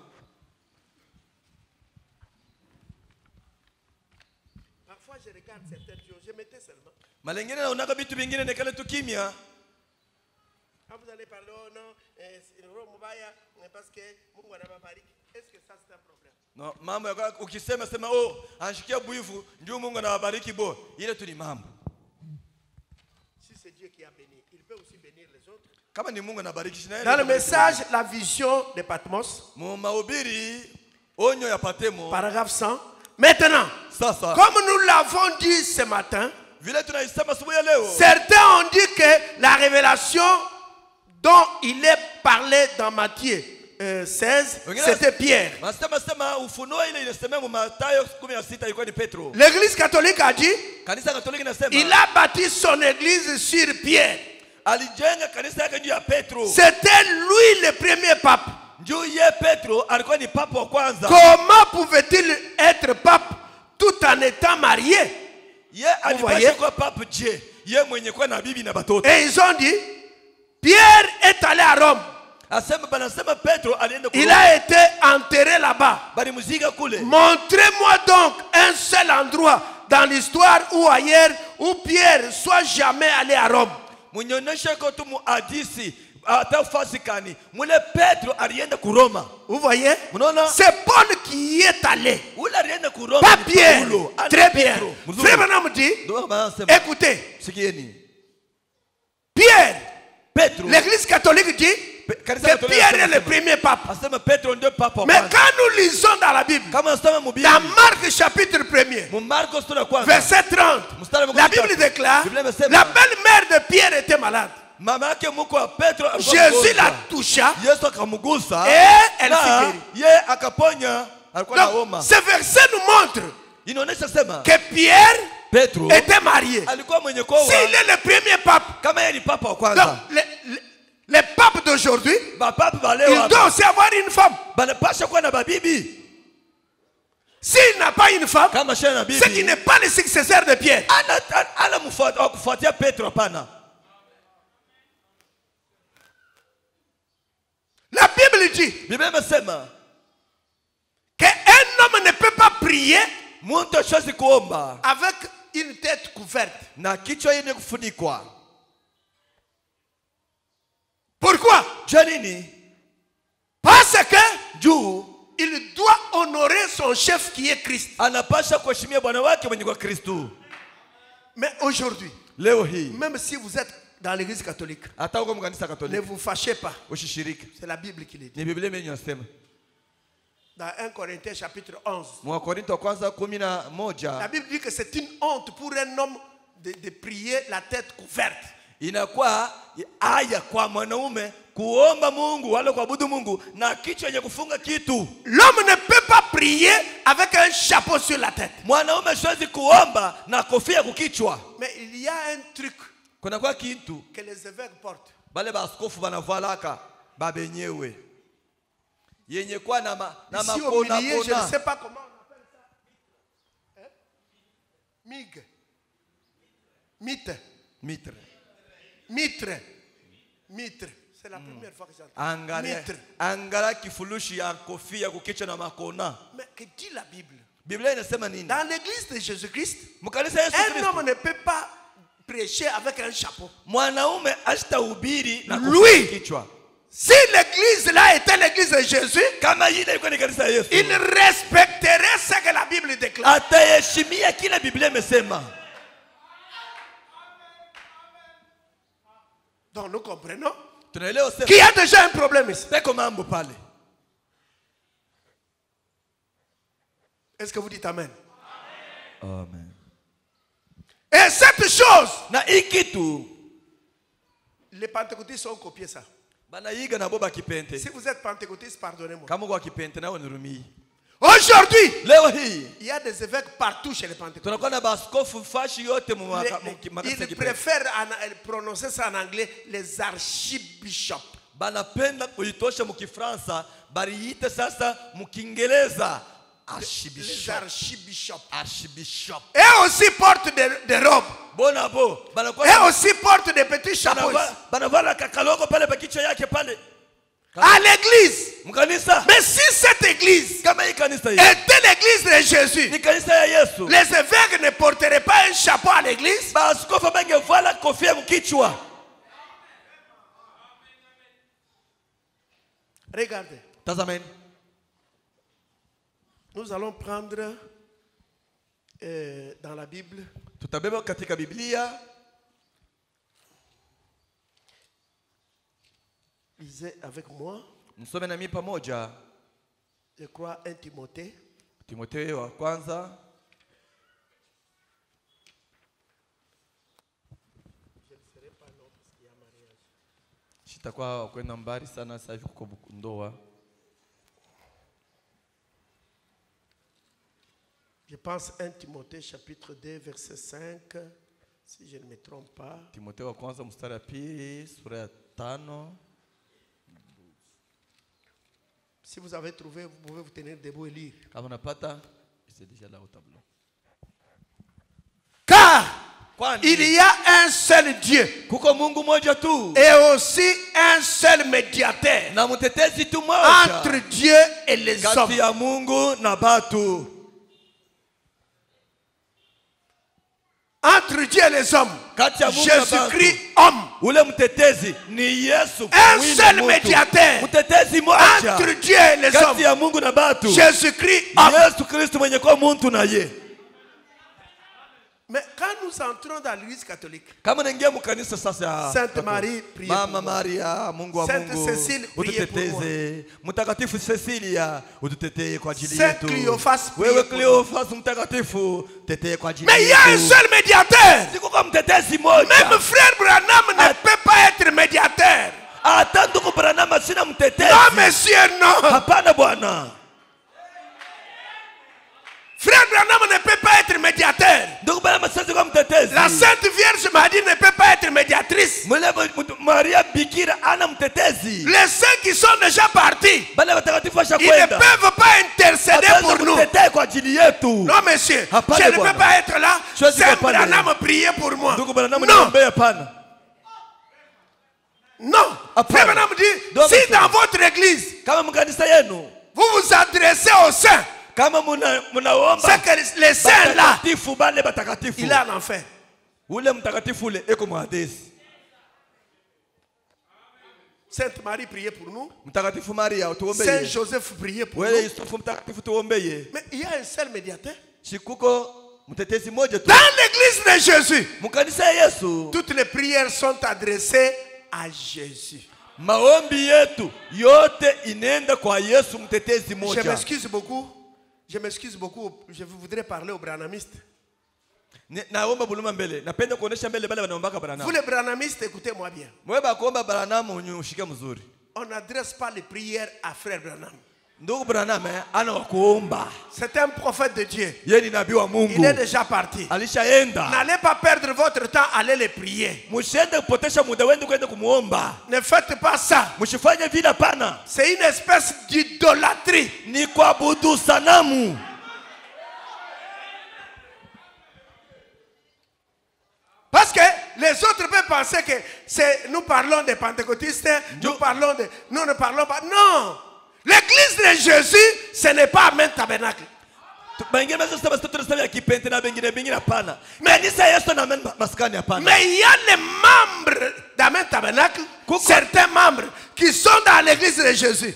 Parfois je regarde certaines choses, je mettais seulement. Malengine naonaka vitu vingine nekale tu kimya. Quand vous allez parler, oh non, parce que Mungu anabariki. Est-ce que ça c'est un problème? No, mambo ya ukisema sema oh, anshikia buivu ndio Mungu anawabariki bo. Ile tu ni mambo. Si c'est Dieu qui a béni, il peut aussi bénir les autres. Kama ni Mungu anabariki shina. Dans le message la vision de Patmos, mu mahubiri onyo ya Patemo, paragraphe 100. Maintenant, sasa comme nous l'avons dit ce matin, vile tunaisema asubuhi ya leo, certains ont dit que la révélation dont il est parlé dans Matthieu 16, c'était Pierre. Sema ufunuo ile inasemea mu Mathayo 16 ilikuwa ni Petro. L'église catholique a dit, Kanisa Katoliki inasema il a bâti son église sur Pierre. alijenga kanisa yake juu ya Petro. C'était lui le premier pape. Juu ye Petro alikuwa ni papa wa kwanza. Comment pouvait-il être pape tout en étant marié? Ye alipasha kuwa papa je? Ye mwenye kuwa na bibi na batoto. Et ils ont dit, Pierre est allé à Rome. Il a été enterré là-bas. Montrez-moi donc un seul endroit dans l'histoire ou ailleurs où Pierre soit jamais allé à Rome. Vous voyez? C'est Paul qui y est allé. Pas Pierre. Très bien. Frère Branham dit, écoutez, Pierre, l'église catholique dit que Pierre est le premier pape. Mais quand nous lisons dans la Bible, dans Marc chapitre 1er, verset 30, la Bible déclare, la belle-mère de Pierre était malade. Jésus la toucha et elle fut guérie. Donc, ce verset nous montre que Pierre était marié. S'il est le premier pape, donc, les papes d'aujourd'hui, il doit aussi avoir une femme. S'il n'a pas une femme, c'est qu'il n'est pas le successeur de Pierre. La Bible dit qu'un homme ne peut pas prier avec une tête couverte. Pourquoi? Parce que il doit honorer son chef qui est Christ. Anapasha kuheshimia bwana wake mwenye kwa Kristo. Mais aujourd'hui, Leo hii, même si vous êtes dans l'église catholique, hata uko mkanisa ne Katoliki, vous fâchez pas. ushishiriki. C'est la Bible qui le dit. Ni Biblia yenyewe inasema. Dans 1 Corinthiens chapitre 11. Mwa Korinto wa kwanza La 11. Bible dit que c'est une honte pour un homme de prier la tête couverte. Inakuwa aya kwa mwanaume kuomba Mungu wala kuabudu Mungu na kichwa yenye kufunga kitu. L'homme ne peut pas prier avec un chapeau sur la tête. Mwanaume siwezi kuomba na kofia kukichwa. Mais il y a un truc Kuna kwa kitu que les évêques portent. bale baskofu banavalaka babenyewe yenye kwa na Ici au makona milieu, je ne kona. sais pas comment on appelle ça. Hein? Migue. Mitre. Mitre. Mitre. Mitre. C'est la première fois que j'entends. Angalia, Mitre. angalia kifurushi ya kofia kukichwa na makona. Mais que dit la Bible? Biblia inasema nini? Dans l'église de Jésus-Christ, Mkanisa Yesu un Kristo, homme ne peut pas prêcher avec un chapeau. mwanaume asitahubiri na Lui. kofia kichwa. Si l'église là était l'église de Jésus, Kama ile ilikuwa ni kanisa ya Yesu, il respecterait ce que la Bible déclare. ataheshimia kile Biblia imesema. Donc nous comprenons Tunaelewa qu'il sema y a déjà un problème ici. peko mambo pale. Est-ce que vous dites Amen? Amen. Et cette chose, Na hii kitu les pentecôtistes ont copié ça. banaiga na boba kipente. Si vous êtes pentecôtiste, pardonnez-moi. Kama kwa kipente nao nirumii. Aujourd'hui, Leo hii il y a des évêques partout chez les pentecôtistes. tunakuwa na baskofu fashi yote mu makanisa Ils kipente. préfèrent prononcer ça en anglais, les archibishops. Banapenda kuitosha mu Kifransa, bariite sasa mu Kiingereza Les archbishop. archibishops. Archbishop. Et aussi portent des robes. Bonabo Et banakuwa aussi portent des petits chapeaux. banavala kakaloko pale pa kichwa yake pale. À l'église. Mkanisa Mais si cette église kama hii kanisa hii était l'église de Jésus, ni kanisa ya Yesu, les évêques ne porteraient pas un chapeau à l'église. baskofu bangevala kofia mkichwa. Regardez, Tazameni, nous allons prendre dans la Bible tutabeba katika Biblia. lisez avec moi, Msome na mimi pamoja je crois 1 Timothée. Timotheo wa kwanza. Sitakuwa kwenda mbali sana sasa hivi kuko ndoa. Je pense 1 Timothée chapitre 2 verset 5, si je ne me trompe pas. Timotheo wa kwanza mstari wa pili sura ya 5. Si vous avez trouvé, vous pouvez vous tenir debout et lire. Kama unapata c'est déjà là au tableau. Car Kwani il y a un seul Dieu kuko Mungu moja tu et aussi un seul médiateur na mtetezi tu moja entre Dieu et les kati hommes. ya Mungu na batu. Entre Dieu et les hommes. Kati ya Mungu na batu. Jésus-Christ, homme. Ule mtetezi ni Yesu. Un mwili seul mtu. médiateur Mtetezi moja entre Dieu et les kati hommes. ya Mungu na batu. Jésus-Christ, homme. Yesu Kristo mwenye kwa muntu na ye. Mais quand nous entrons dans l'église catholique, Kama naingia mkanisa sasa ya Sainte Marie, priez Mama pour moi. Maria, Mungu wa Sainte Mungu, Cécile, priez pour ututeteze. Mtakatifu Cecilia, ututetee kwa ajili Sainte yetu. Cléophas, priez Wewe pour Cleophas mtakatifu, tetee kwa ajili Mais il y a un yetu. seul médiateur. Siko kwa mtetezi moja. Même frère Branham ne peut pas être médiateur. Hata ndugu Branham sina mtetezi. Non, monsieur, non. Hapana bwana. Frère Branham ne peut pas être médiateur. Ndugu Branham sasa kwa mtetezi. La Sainte Vierge Marie ne peut pas être médiatrice. Maria Bikira ana mtetezi. Les saints qui sont déjà partis, Bale watakatifu ils ne washakwenda. peuvent pas intercéder pour nous. Kutetee kwa ajili yetu. Non, monsieur, Hapana, je ne bwana. peux pas être là. Je suis Saint pas là. Branham prier pour moi. Ndugu Branham Non, niombe hapana. non. Hapana. Frère Branham dit, Donc, si dans votre église, Kama mkanisa yenu, vous vous adressez aux saints, kama munaomba c'est que les saints là, batakatifu bale batakatifu. il est en enfer. Ule mtakatifu ule eko mwadesi. Sainte Marie, priez pour nous. Mtakatifu Maria Saint utuombeye. Joseph, priez pour Wewe nous. Yusufu mtakatifu tuombeye. Mais il y a un seul médiateur. Shikuko mtetezi mmoja tu. Dans l'église de Jésus, Mkanisa ya Yesu. toutes les prières sont adressées à Jésus. Maombi yetu yote inenda kwa Yesu mtetezi Je mmoja. m'excuse beaucoup. Je m'excuse beaucoup. Je voudrais parler aux branhamistes. Naomba buluma mbele. Napenda kuonesha mbele bale wanaombaka Vous Branham. les branhamistes, écoutez-moi bien. Mweba kuomba Branham unyushike mzuri. On n'adresse pas les prières à frère Branham. Ndugu Branham ana wa kuomba. C'est un prophète de Dieu. Yeye ni nabii wa Mungu. Il est déjà parti. Alishaenda. N'allez pas perdre votre temps à aller les prier. Msiende kupotesha muda wenu kwenda kumuomba. Ne faites pas ça. Msifanye vile pana. C'est une espèce d'idolâtrie. Ni kuabudu sanamu. Parce que les autres peuvent penser que nous parlons des pentecôtistes, nous ne parlons pas. Non! L'église de Jésus, ce n'est pas Amen Tabernacle. Mais il y a les membres d'Amen Tabernacle, certains membres qui sont dans l'église de Jésus.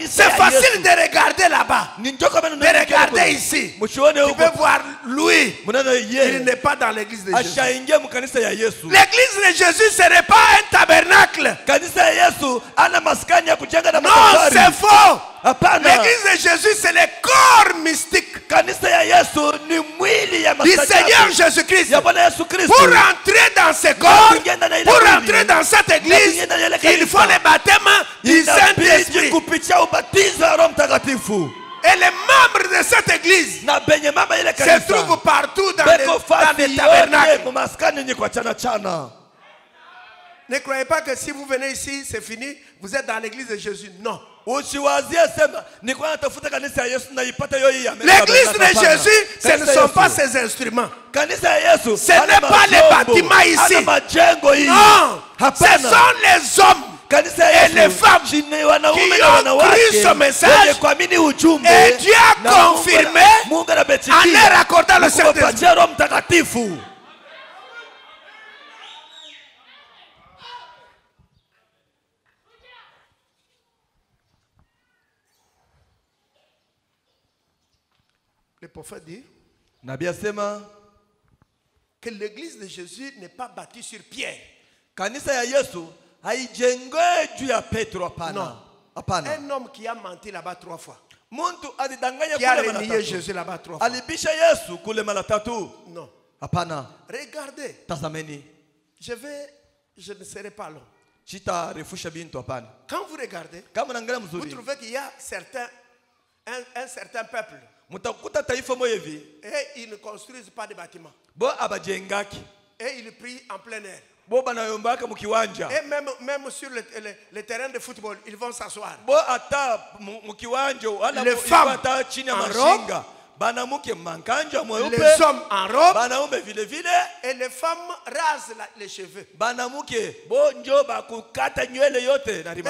C'est facile de regarder là-bas, de regarder ici. Tu peux voir Louis, il n'est pas dans l'église de Jésus. L'église de Jésus, ce n'est pas un tabernacle. Non, c'est faux. L'église de Jésus, c'est le corps mystique du Seigneur Jésus-Christ. Pour entrer dans ce corps, pour entrer dans cette église, il faut le baptême du Saint-Esprit. Et les membres de cette église se trouvent partout dans les tabernacles. Ne croyez pas que si vous venez ici, c'est fini, vous êtes dans l'église de Jésus. Non. L'église de Jésus, ce ne sont pas ses instruments. Ce n'est pas les bâtiments ici. Non. Ce sont les hommes et les femmes qui ont cru ce message. Et Dieu a confirmé en leur accordant le Saint-Esprit. Le prophète dit que l'église de Jésus n'est pas bâtie sur pierre. Non. Un homme qui a menti là-bas 3 fois. Qui a renié Jésus là-bas 3 fois. Non. Regardez. Je ne serai pas long. Quand vous regardez, vous trouvez qu'il y a un certain peuple. Et ils ne construisent pas de bâtiments. Et ils prient en plein air. Et même sur le terrain de football, ils vont s'asseoir. Les femmes en robe, les hommes en robe, et les femmes rasent les cheveux. Mais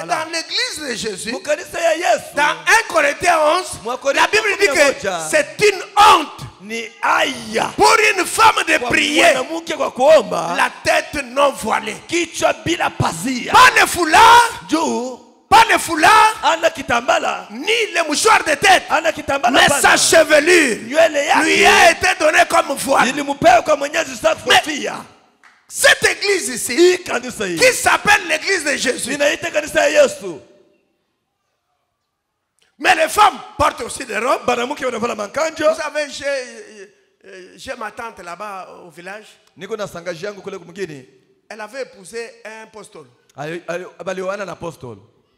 dans l'église de Jésus, dans 1 Corinthiens 11, la Bible dit que c'est une honte pour une femme de prier la tête non voilée. Pas le foulard, pas le foulard, ni le mouchoir de tête, mais sa chevelure lui a été donnée comme voile. Mais cette église ici, qui s'appelle l'église de Jésus, mais les femmes portent aussi des robes. Vous savez, j'ai ma tante là-bas au village. Elle avait épousé un apostole.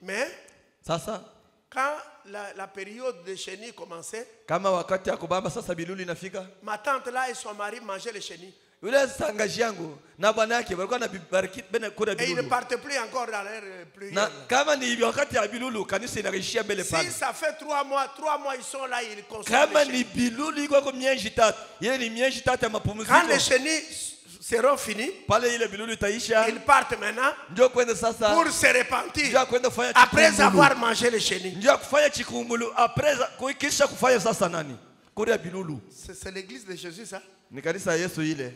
Mais quand la période de chenille commençait, ma tante là et son mari mangeaient les chenilles. Et ils ne partaient plus encore dans l'air pluriel. Si ça fait 3 mois ils sont là, ils consomment les chenilles. Quand les chenilles seront finis, ils partent maintenant pour se repentir après avoir mangé les chenilles. C'est l'église de Jésus, ça? Ni kanisa ya Yesu ile.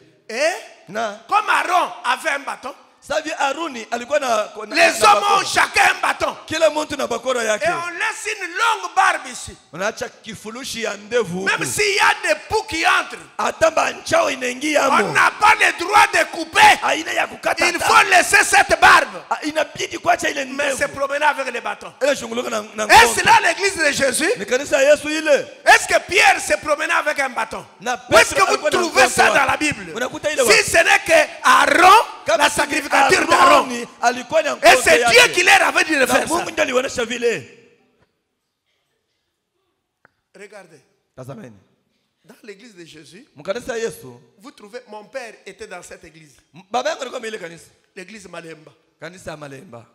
Na Comme Aaron avait un bâton, savi Aruni alikuwa na les hommes ont chacun un bâton. kila mtu na bakora yake. Et on laisse une longue barbe ici. Unaacha kifurushi ya ndevu. Même s'il y a des poux qui entrent, Atamba nchao inaingia on hapo. n'a pas le droit de couper. Aina ya kukata. Il faut laisser cette barbe. Inabidi kuacha ile Mais se ndevu. promener avec les bâtons. Ile shunguluka na Est-ce là l'église de Jésus? Ni kanisa ya Yesu ile. Est-ce que Pierre se promenait avec un bâton? Na Où est-ce que Petro vous alikuwa na trouvez ça mkono. dans la Bible? Unakuta ile Si ce n'est que Aaron, Kama la si sacrificature d'Aaron. Aroni alikuwa na Et mkono c'est yake. Dieu qui leur avait dit de Na faire ça. Mungu ndiye alionyesha vile. Regardez, Tazameni. dans l'église de Jésus, Mkanisa ya Yesu, vous trouvez, mon père était dans cette église, baba yangu alikuwa ile kanisa. l'église Malemba. Kanisa ya Malemba.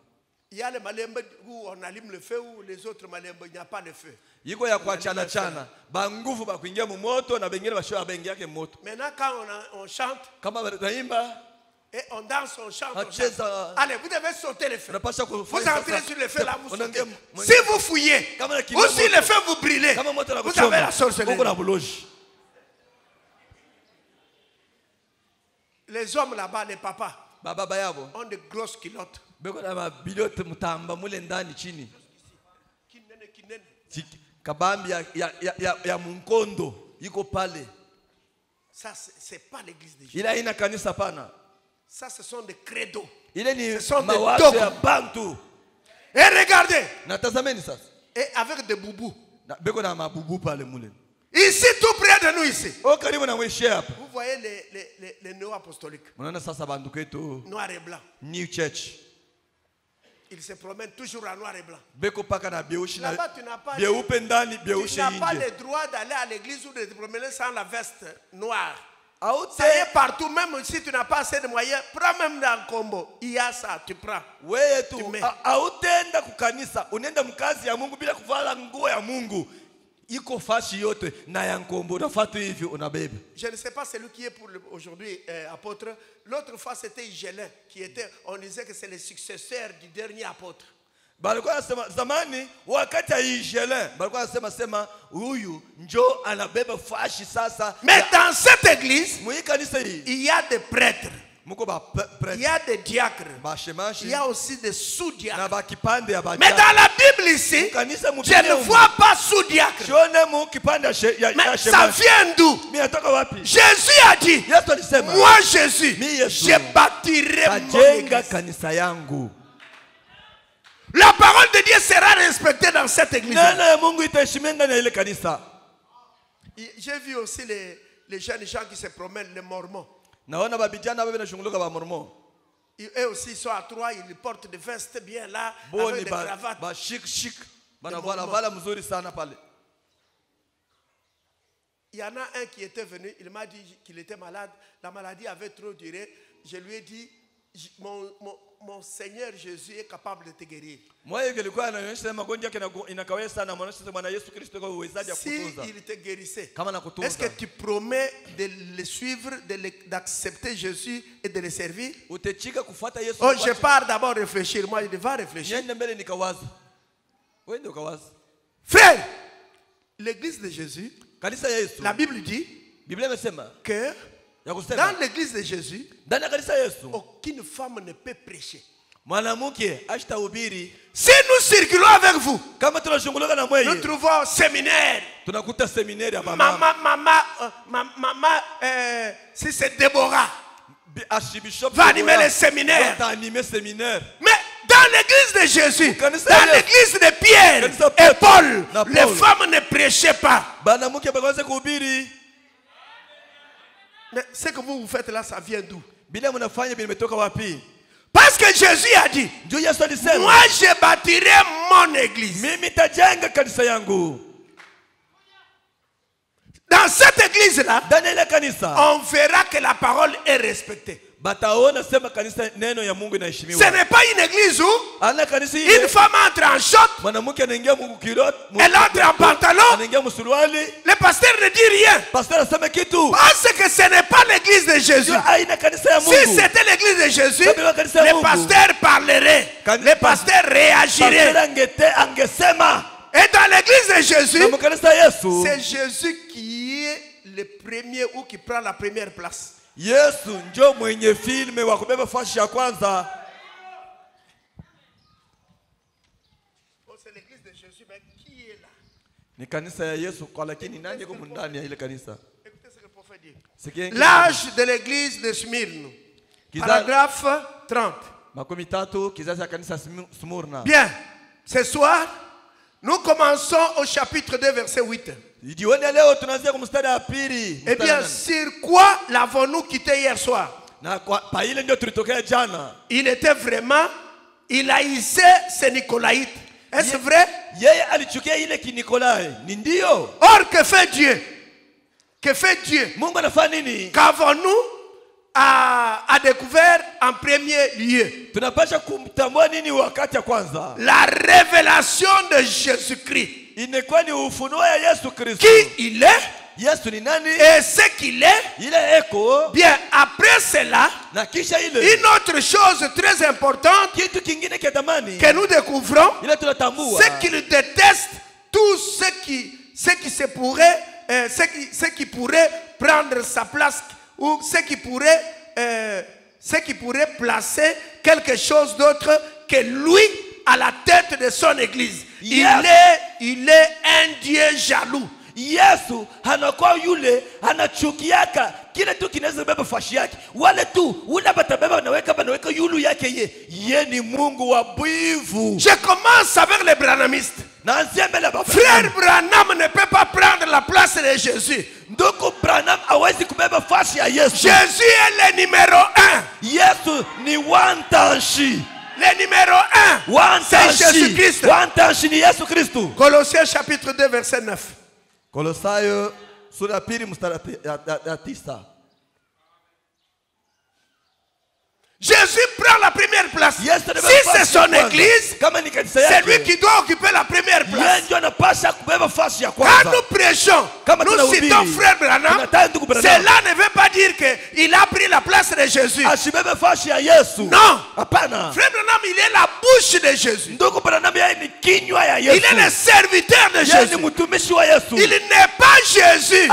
Il y a le Malemba où on allume le feu, ou les autres Malemba, il n'y a pas de feu. Yiko ya kuachana chana. Ba nguvu ba kuingia mu moto na bengine bashoa bengi yake moto. Maintenant, quand on chante, Kama tunaimba, et on danse, on chante, on chante. Acheza. Allez, vous devez sauter le feu. unapasha Vous kufanya entrez sur le feu là, vous sautez. Unaingia- Si vous fouillez, Kama na ou kimbia si moto. le feu vous brûlez, Kama moto na vous avez la kuchoma. sorcellerie. Mungu na buloji. Les hommes là-bas, les papas, Baba yabo. ont de grosses culottes. Beko na mabilote mutamba mule ndani chini. Kinene, kinene. Kabambi ya munkondo yiko pale. Ça, c'est pas l'église de Jésus. Ila ina kanisa pana. Ça, ce sont des credos. Ile ni Ce sont des mawazo dogmes. ya bantu. Et regardez, Na tazameni sasa. et avec des boubous. Na beko na mabubu pale mule. Ici, tout près de nous, ici. O karibu na mweshi hapa. Vous voyez les néo-apostoliques, Unaona sasa bantu ketu noir et blanc. New Church. Ils se promènent toujours en noir et blanc. Beko paka na bieushi na Là-bas, tu n'as pas, bieupe ndani tu bieushi n'as pas nje. le droit d'aller à l'église ou de te promener sans la veste noire. Aute Ça y est partout, même si tu n'as pas assez de moyens, prends même dans le combo. Il y a ça, tu prends. wewe tu Tume. autenda kukanisa unaenda mkazi ya Mungu bila kuvala nguo ya Mungu. Iko fashi yote na ya nkombo unafatu hivi unabeba. Je ne sais pas celui qui est pour aujourd'hui apôtre. L'autre fois, c'était Igelin qui était, on disait que c'est le successeur du dernier apôtre. Balikuwa nasema zamani wakati ya Ijelin balikuwa nasema sema huyu njo anabeba fashi sasa. Mais dans cette église, Mwi kanisa hii il y a des prêtres, muko ba il y a des diacres, ba shemashi il y a aussi des sous-diacres. na ba kipande ya ba. Mais dans la Bible ici, kanisa je ne vois pas sous-diacre. Sione mu kipande ya Mais ça shemashi. vient d'où? Mimi natoka wapi? Jésus a dit, Yesu alisema moi Jésus, Mi Yesu. je bâtirai mon tajenga église. kanisa yangu. La parole de Dieu sera respectée dans cette église. Neno ya Mungu itaheshimiwa ndani ya ile kanisa. J'ai vu aussi les jeunes gens qui se promènent, les mormons. Naona babijana baba banashunguluka ba mormon. Eux aussi, ils sont à trois, ils portent des vestes bien là, Boni avec des cravates. ba chic. Bana mormons. vala mzuri sana pale. Il y en a un qui était venu, il m'a dit qu'il était malade. La maladie avait trop duré. Je lui ai dit, mon Seigneur Jésus est capable de te guérir. Moyo kilikuwa anaonyesha magonjwa yake inakaweza sana mwananisha Bwana Yesu Kristo kwa uwezaji wa Si kutunza. il te guérissait, Kama na kutunza. est-ce que tu promets de le suivre, d'accepter Jésus et de le servir? Utechika kufuata Yesu. Oh, je pars d'abord réfléchir. Moi, je vais réfléchir. Niende mbele nikawaza. Wewe ndio kawaza. Frère, l'église de Jésus, Kanisa ya Yesu. la Bible dit Biblia imesema que ya kusema dans l'église de Jésus, ndani ya kanisa ya Yesu aucune femme ne peut prêcher. mwanamke ashitahubiri. Si nous circulons avec vous, Kama tunashunguluka na nous mweye trouvons séminaire. tunakuta seminari ya mama. Maman, si c'est Déborah, Archbishop va animer les séminaires. va animer séminaire. Mais dans l'église de Jésus, Kanisa dans ya Yesu. l'église de Pierre Kanisa et Petro Paul, na les Paul. femmes ne prêchaient pas. Banamuke bakwanza kuhubiri. Mais ce que vous faites là, ça vient d'où? Bila mnafanya bimetoka wapi? Parce que Jésus a dit, Ndio Yesu alisema, moi je bâtirai mon église. mimi tajenga kanisa yangu. Dans cette église-là, Ndani ya ile kanisa on verra que la parole est respectée. bataona sema kanisa neno ya Mungu Ce inaheshimiwa. n'est pas une église où Ana kanisa une ile femme entre en short, mwanamke anaingia Mungu kilot, elle entre en pantalon, anaingia msuruali, le pasteur ne dit rien. pastor asema kitu. Parce que ce n'est pas l'église de Jésus. Ndio aina kanisa ya Si Mungu. c'était l'église de Jésus, Kama kanisa ya les Mungu. pasteurs parleraient, Kan- les pasteurs réagiraient. Pastor angesema Et dans l'église de Jésus, na kanisa ya Yesu c'est Jésus qui est le premier ou qui prend la première place. Yesu njo mwenye filme wa kubeba fashi ya kwanza. C'est l'église de Jésus, mais qui est là? Ni kanisa ya Yesu kwa lakini nani yuko ndani ya ile kanisa? Écoutez ce que le prophète dit. L'âge de l'église de Smyrne. Paragraphe 30. Makumi tatu kizazi ya kanisa Smyrna. Bien. Ce soir, nous commençons au chapitre 2, verset 8. Eh bien, sur quoi l'avons-nous quitté hier soir? Il était vraiment, il haïssait ces Nicolaïtes. Est-ce vrai? Or, que fait Dieu? Que fait Dieu? Qu'avons-nous a découvert en premier lieu? La révélation de Jésus-Christ. Qui il est et ce qu'il est. Bien, après cela, une autre chose très importante que nous découvrons, c'est qu'il déteste tout ce qui pourrait prendre sa place ou ce qui pourrait placer quelque chose d'autre que lui à la tête de son église. Yes. Il est un Dieu jaloux. Yesu anakuwa yule anachukiaka kile tu kinaweza beba fashi yake. Wale tu ule batabeba banaweka yulu yake ye ni Mungu wa bwivu. Je commence avec les branhamistes. Frère Branham ne peut pas prendre la place de Jésus. Jésus est le numéro 1. Yesu ni wantanshi. Le numéro 1, c'est Jésus-Christ. Colossiens chapitre 2, verset 9. Colossaio sura pili mstari ya 9. Jésus prend la première place. Si c'est son église, c'est lui qui doit occuper la première place. Quand nous prêchons, nous citons Frère Branham, cela ne veut pas dire qu'il a pris la place de Jésus. Non. Frère Branham, il est la bouche de Jésus. Il est le serviteur de Jésus. Il n'est pas Jésus.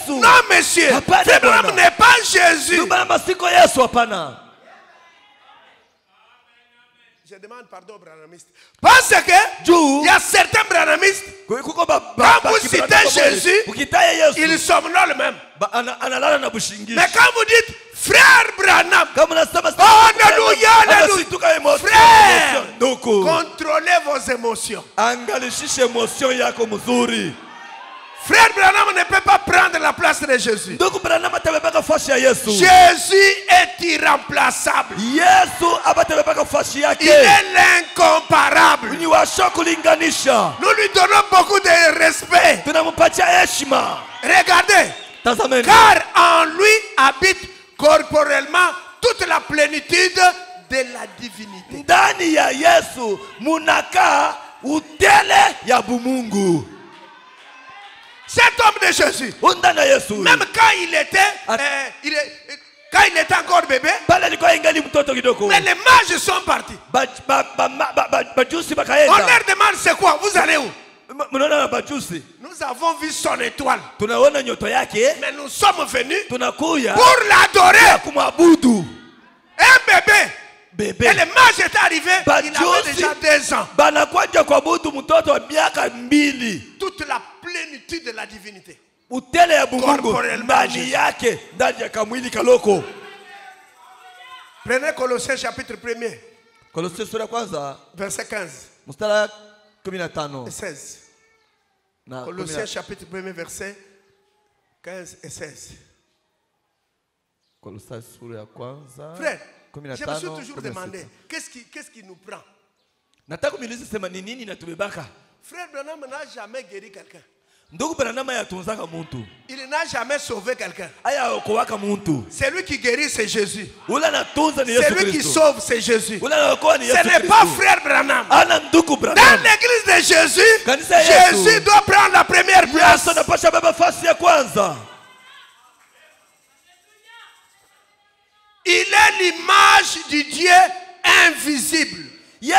Non, monsieur. Frère Branham n'est pas Jésus. Je demande pardon aux branhamistes. Parce que il y a certains branhamistes, quand vous citez Jésus, ils somnolent même. Mais quand vous dites Frère Branham, oh, alléluia, frère, contrôlez vos émotions. Frère Branham ne peut pas prendre la place de Jésus. Jésus est irremplaçable. Il est l'incomparable. Nous lui donnons beaucoup de respect. Regardez. Car en lui habite corporellement toute la plénitude de la divinité. Ndani ya Yesu munaka utele ya bumungu. Cet homme de Jésus, même quand il était encore bébé, mais les mages sont partis. On leur demande c'est quoi, vous allez où? Nous avons vu son étoile, mais nous sommes venus pour l'adorer. Un bébé, et le mage est arrivé, il avait déjà 2 ans. Toute la plénitude de la divinité. Prenez Colossiens chapitre 1er, verset 15 et 16. Colossiens chapitre 1er, verset 15 et 16. Frère, je me suis toujours demandé, qu'est-ce qui nous prend? Frère Branham n'a jamais guéri quelqu'un. Il n'a jamais sauvé quelqu'un. C'est lui qui guérit, c'est Jésus. C'est lui qui sauve, c'est Jésus. Ce n'est pas Frère Branham. Dans l'église de Jésus, Jésus doit prendre la première place. Il est l'image du Dieu invisible. Le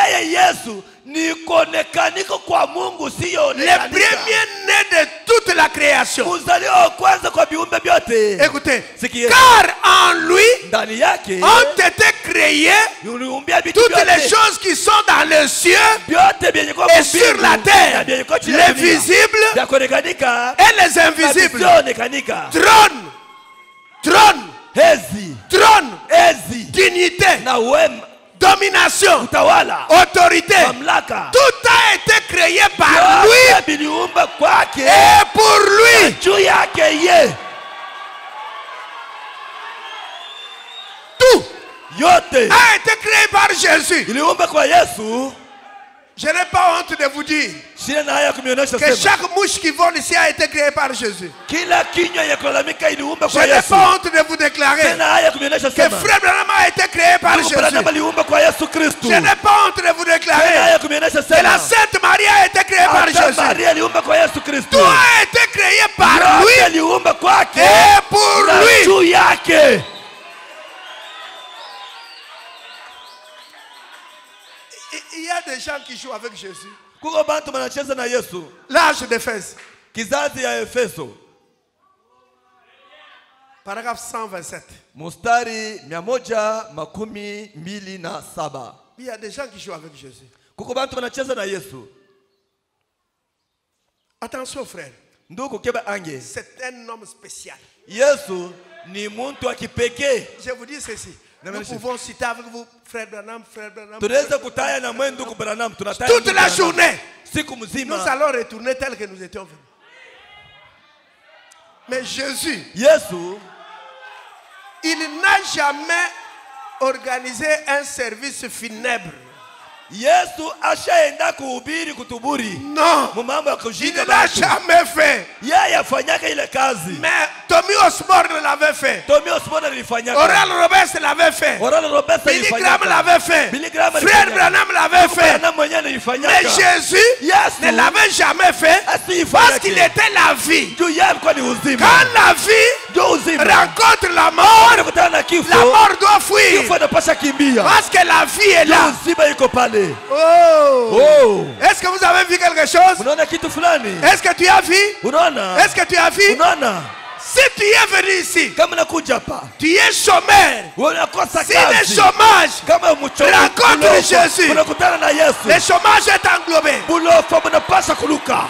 premier-né de toute la création. Mzaliwa wa kwanza kwa viumbe vyote. Écoutez, Sikia. car en lui Ndani yake ont été créées uliumbia vitu toutes les vyote. choses qui sont dans les cieux Vyote vyenye kwa et sur la terre, les visibles vya kuonekanika et les na invisibles. visionekanika. Trône, trône, Hezi, trône, hezi dignité, na wema, domination, utawala, autorité. mamlaka. Tout a été créé par lui Vyote viliumba kwake et pour lui. juu yake ye. Tout Yote a été créé par Jésus. iliumba kwa Yesu. Je n'ai pas honte de vous dire Sina na haya kumionesha que sema chaque mouche qui vole ici a été créée par Jésus. kila kinywa ya kulalamika iliumba Je kwa n'ai Yesu. pas honte de vous déclarer Sina haya kumionesha que sema Frère Branham a été créé par Ndugu Jésus. Branham aliumba kwa Yesu Kristu. Je n'ai pas honte de vous Sina déclarer haya kumionesha que la sema Sainte Marie a été créée par hata Jésus. Maria aliumba kwa Yesu Kristu. Tout a été créé par Yote lui aliumba kwake et pour na lui. juu yake. Il y a des gens qui jouent avec Jésus. Kuko bantu wanacheza na Yesu. L'âge d'Éphèse, Kizazi ya Efeso. paragraphe 127. Mustari 127. Il y a des gens qui jouent avec Jésus. Kuko bantu wanacheza na Yesu. Attention frère, Ndugu keba ange. c'est un homme spécial. Yesu ni muntu wa kipekee. Je vous dis ceci. Non, Nous merci. pouvons citer avec vous Frère Branham, Frère Branham. Tunaweza kutaya na mwe ndugu Branham, tunataya Toute ndugu la Branham. journée, Siku nous mzima. allons retourner tel que nous étions venus. Mais Jésus, Yesu il n'a jamais organisé un service funèbre. Yesu ashaenda kuhubiri kutuburi. Non, Mu mambo ya il kushika ne l'a batu. jamais fait. Yeye afanyaka ile kazi. Mais Tommy Osborne l'avait fait. Tommy Osborne alifanyaka. Oral Roberts l'avait fait. Oral Roberts Billy Graham alifanyaka. l'avait fait. Billy Graham Frère alifanyaka. Branham l'avait fait. Branham mwenyewe alifanyaka. Mais Jésus Yesu ne l'avait jamais fait parce qu'il était la vie. juu yeye alikuwa ni uzima. Quand la vie Juu uzima. rencontre la mort, Anakutana na kifo. la mort doit fuir. Kifo anapasha kimbia. Parce que la vie est là. Uzima iko pale. Oh. Oh. Est-ce que vous avez vu quelque chose? Unaona kitu fulani? Est-ce que tu as vu? Unaona? Est-ce que tu as vu? Unaona? Si tu es venu ici, Kama nakuja hapa. tu es chômeur. Unakosa Si le kazi. chômage, Kama mchoyo. Rencontre Jésus. Unakutana na Yesu. le chômage est englobé. Bulofa mnapasha kuluka.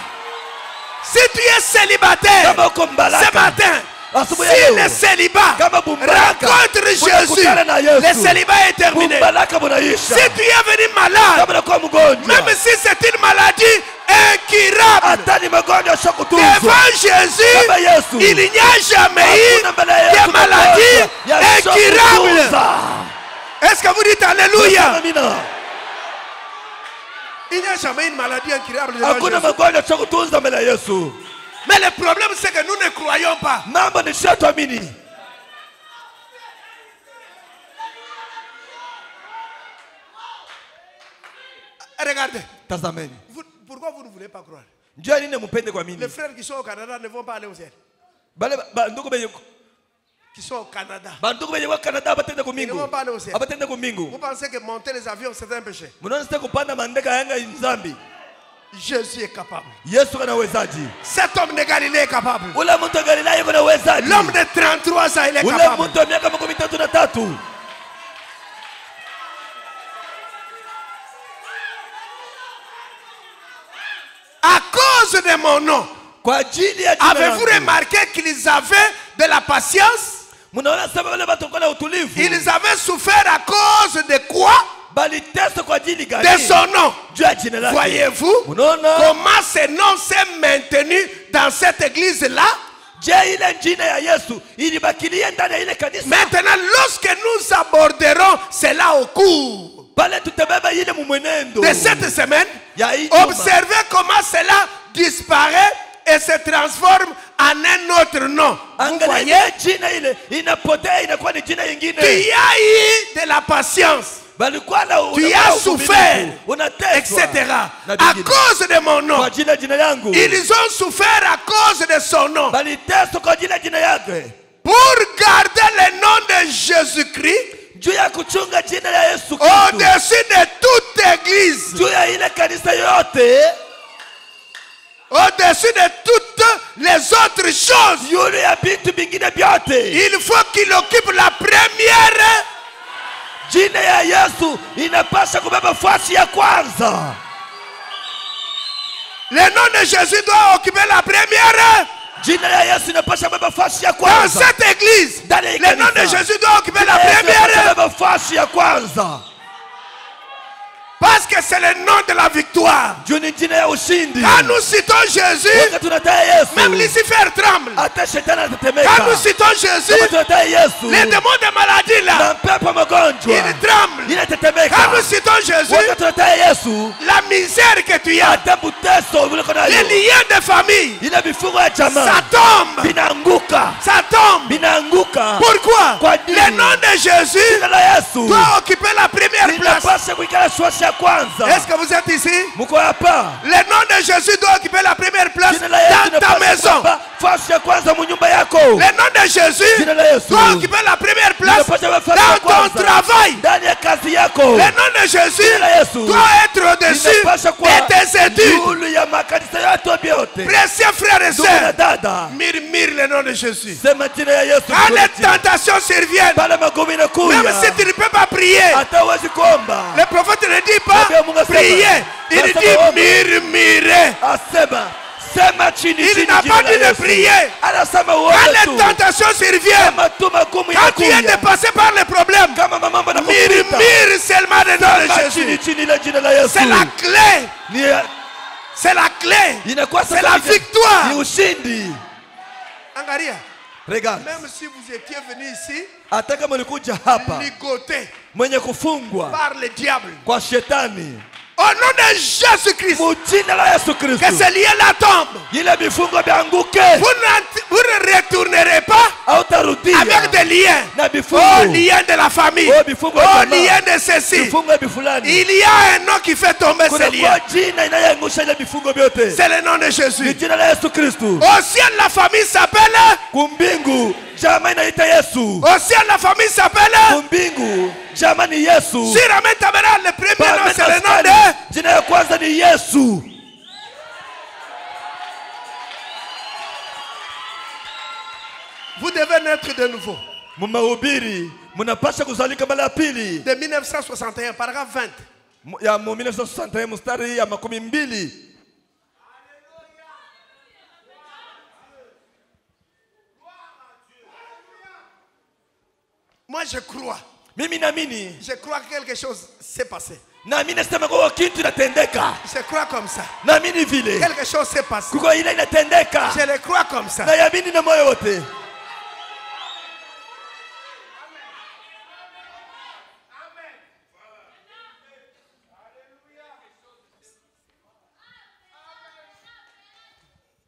Si tu es célibataire, Kama uko mbalaka. ce matin, Asubuhi ya si leo. le célibat Kama bumbalaka. rencontre Jésus, Unakutana na Yesu. le célibat est terminé. Bumbalaka bunaisha. Si tu es venu malade, Kama nakuwa mgonjwa. même si c'est une maladie incurable, Hata ni magonjwa yashakutunzwa. devant Jésus, Kama Yesu. il n'y a jamais eu Hakuna mbele ya Yesu de maladie magonjwa incurable. yashakutunza. Est-ce que vous dites Alléluia? Amina. Il n'y a jamais une maladie incurable devant Hakuna Jésus. magonjwa yashakutunza mbele ya Yesu. Mais le problème, c'est que nous ne croyons pas. Mambo ni shatuamini. Regardez, Tazameni. pourquoi vous ne voulez pas croire? Njia nini mpende kwa mimi? Les frères qui sont au Canada ne vont pas aller au ciel. Bale bandugu benye Qui sont au Canada. bandugu benye kwa Canada abatende ku Ils ne mingu. vont pas aller au ciel. Abatende ku mingu. Vous pensez que monter les avions, c'est un péché? Munaona sita kupanda mandeka yanga nzambi. Jésus est capable. Yesu kana uwezaji. Cet homme de Galilée est capable. Ule mtu wa Galilaya kuna uwezaji. L'homme de 33 ans, il est Ule capable. mtu wa miaka 33. À cause de mon nom, Kwa ajili ya jina avez-vous langu. remarqué qu'ils avaient de la patience? Munaona sema wale watu kwa na utulivu. Ils avaient souffert à cause de quoi? Baliteswa kwa ajili gani? De son nom. Juu ya jina lake. Voyez-vous Munaona? comment ce nom s'est maintenu dans cette église-là? Je ile jina ya Yesu ilibakilia ndani ya ile kanisa. Maintenant, lorsque nous aborderons cela au cours Pale tutabeba ile mumwenendo. de cette semaine, Ya hii juma. observez comment cela disparaît et se transforme en un autre nom. Vous voyez? Angalia jina ile inapotea inakuwa ni jina Tu nyingine. as eu de la patience, Balikuwa na tu as souffert, unateswa. etc. Na À vingine. cause de mon nom. Kwa jina yangu. Ils ont souffert à cause de son nom. Baliteswa kwa jina yake. Pour garder le nom de Jésus-Christ Juu ya kuchunga jina la Yesu Kristo. au-dessus de toute église. Juu ya ile kanisa yote. au-dessus de toutes les autres choses. yule ya vitu vingine vyote. Il faut qu'il occupe la première. Jina ya Yesu inapaswa kubeba nafasi ya kwanza. Le nom de Jésus doit occuper la première. Jina ya Yesu inapaswa kubeba nafasi ya Dans kwanza. cette église, le nom de Jésus doit occuper la Yesu inapaswa première. kubeba nafasi ya kwanza. Parce que c'est le nom de la victoire. Juu ni jina ya ushindi. Quand nous citons Jésus, Wakati tunataja Yesu, même Lucifer tremble. hata shetani anatetemeka. Quand nous citons Jésus, Kama tunataja Yesu, les démons de maladie là, na pepo magonjwa ils tremblent. inatetemeka. Quand nous citons Jésus, Wakati tunataja Yesu, la misère que tu as, hata buteso vile uko les nayo, liens de famille, ile vifungo ya ça jamaa tombe. vinaanguka, Ça tombe. vinaanguka. Pourquoi? Kwa nini? Le nom de Jésus Jina la Yesu doit occuper la première place. linapaswa kuikala nafasi ya kwanza. Est-ce que vous êtes ici? Mko hapa? Le nom de Jésus doit occuper la première place Jina la Yesu dans ta linapaswa maison. kuwa nafasi ya kwanza mu nyumba yako. Le nom de Jésus Jina la Yesu doit occuper la première place linapaswa kuwa nafasi ya dans ton kwanza travail. ndani ya kazi yako. Le nom de Jésus Jina la Yesu doit être au-dessus linapaswa kuwa de tes études. juu ya makanisa yote yote. Précieux frères et Ndugu na sœurs, dada, murmure le nom de Jésus. sema jina ya Yesu. Quand les tentations surviennent, pale magumu même inakuja, si tu ne peux pas prier, hata huwezi kuomba. le prophète ne dit pas Nabii wa Mungu asema, prier, il nasema dit omba. murmurer. Asema sema chini Il chini n'a jina pas la dit de Yesu. prier. Anasema Quand uombe les tu. tentations surviennent, Kama tu magumu quand tu es inakuja, dépassé par les problèmes, kama mambo yanakupita, murmure seulement le nom de sema Jésus. chini chini la jina la Yesu. C'est la clé. Ni C'est la clé. inakuwa C'est sasa la ni victoire. ushindi. Angalia, Regarde, même si vous étiez venu ici, hata kama ulikuja hapa ligoté mwenye kufungwa par le diable, kwa shetani, au nom de Jésus-Christ, mu jina la Yesu que Kristo, ce lien-là tombe. ile vifungo vianguke, Vous ne retournerez pas hautarudia avec des liens. na Oh, vifungo, lien de la famille. oh vifungo Oh, vya jamaa, lien de ceci. vifungo hivi fulani. Il y a un nom qui fait tomber ces Kuna liens. kwa jina inayoangusha ile vifungo vyote, C'est le nom de ni Jésus. jina la Yesu Kristo. Au ciel, la famille s'appelle. Kumbingu jamaa inaita Yesu. Au ciel, la famille s'appelle. Kumbingu jamaa ni Yesu. Si Ramène Tabernacle, le premier nom, c'est le nom Askari, de. jina ya kwanza ni Yesu. Vous devez naître de nouveau. Mumahubiri mnapasha kuzalika mara ya pili De 1961, paragraphe 20. ya 1961 mstari ya 12. Moi, je crois. Mimi naamini, Je crois que quelque chose s'est passé. naamini nasema kwa kitu inatendeka. Je crois comme ça. Naamini vile Quelque chose s'est passé. kuko ile inatendeka. Je le crois comme ça. Na yaamini na moyo wote.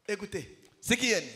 Écoutez. Sikieni.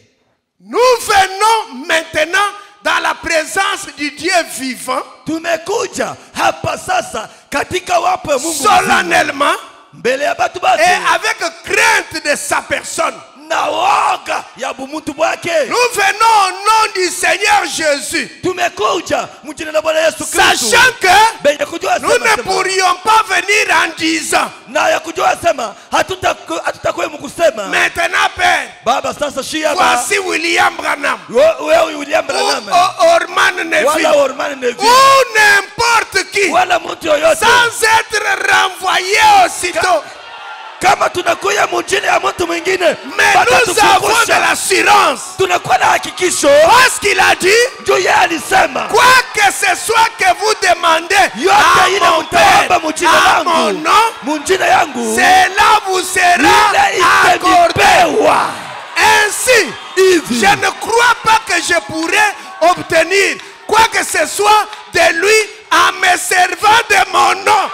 Nous venons maintenant dans la présence du Dieu vivant, Tumekuja hapa sasa katika wapo ya Mungu mzima, solennellement mbele ya batu et bake avec crainte de sa personne. na woga ya bumutu bwake. Nous venons au nom du Seigneur Jésus, Tumekuja mjina la Bwana Yesu Kristo, sachant que benye kujua nous sema ne sema, pourrions pas venir en disant, na ya kujua sema hatutakuwa mkusema maintenant Père, baba sasa shia ba voici William Branham, wewe William Branham ou Orman Neville, wala Orman Neville ou n'importe qui, wala mtu yoyote, sans être renvoyé aussitôt. kama tunakuya mjini ya mtu mwingine, Mais nous avons de l'assurance. tunakuwa na hakikisho Parce qu'il a dit, juu yeye alisema quoi que ce soit que vous demandez yote ile à mon mtaomba Père, mjina à mon langu nom, mjina yangu cela vous sera ile accordé. itapewa. Ainsi, Hivi je ne crois pas que je pourrais obtenir quoi que ce soit de lui en me servant de mon nom.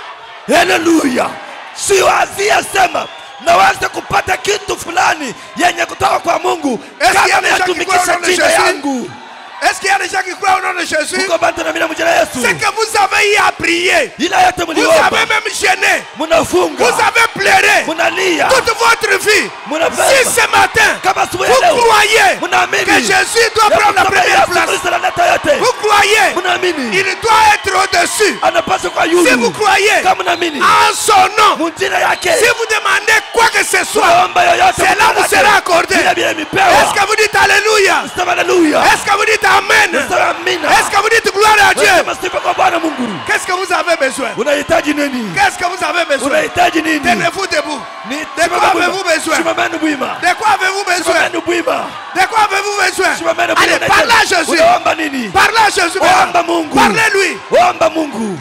haleluya, siwazia sema naweza kupata kitu fulani yenye kutoka kwa Mungu kama natumikisha jina yangu. Est-ce qu'il y a des gens qui croient au nom de Jésus? Kuko bantu na mimi mjina Yesu, C'est que vous avez eu à prier. ila yote Vous mliomba, avez même gêné. mnafunga, Vous avez pleuré mnalia, toute votre vie. mnabeba. Si ce matin, Kama asubuhi vous ya leo croyez mnaamini que Jésus doit ya prendre la kwamba première Yesu place, Kristo analeta yote, vous croyez mnaamini naamini il doit être au-dessus. anapaswa kwa Si vous yulu. croyez Kama naamini en son nom, munjina yake si vous demandez quoi que ce soit, tunaomba yoyote cela vous sera accordé. bila bila mipewa. Est-ce que vous dites Alléluia? Sema haleluya. Est-ce que vous dites Amen? Sema amina. Est-ce que vous dites gloire à Dieu? Sema sifa kwa Bwana Mungu. Qu'est-ce que vous avez besoin? Unahitaji nini? Qu'est-ce que vous avez besoin? Unahitaji nini? Tenez-vous debout. Ni De quoi avez-vous besoin? Simameni bwima. De quoi avez-vous besoin? Simameni bwima. De quoi avez-vous besoin? Simameni bwima. Allez, parlez à Jésus. Unaomba nini? Parlez à Jésus. Omba Mungu. Parlez-lui. Omba Mungu.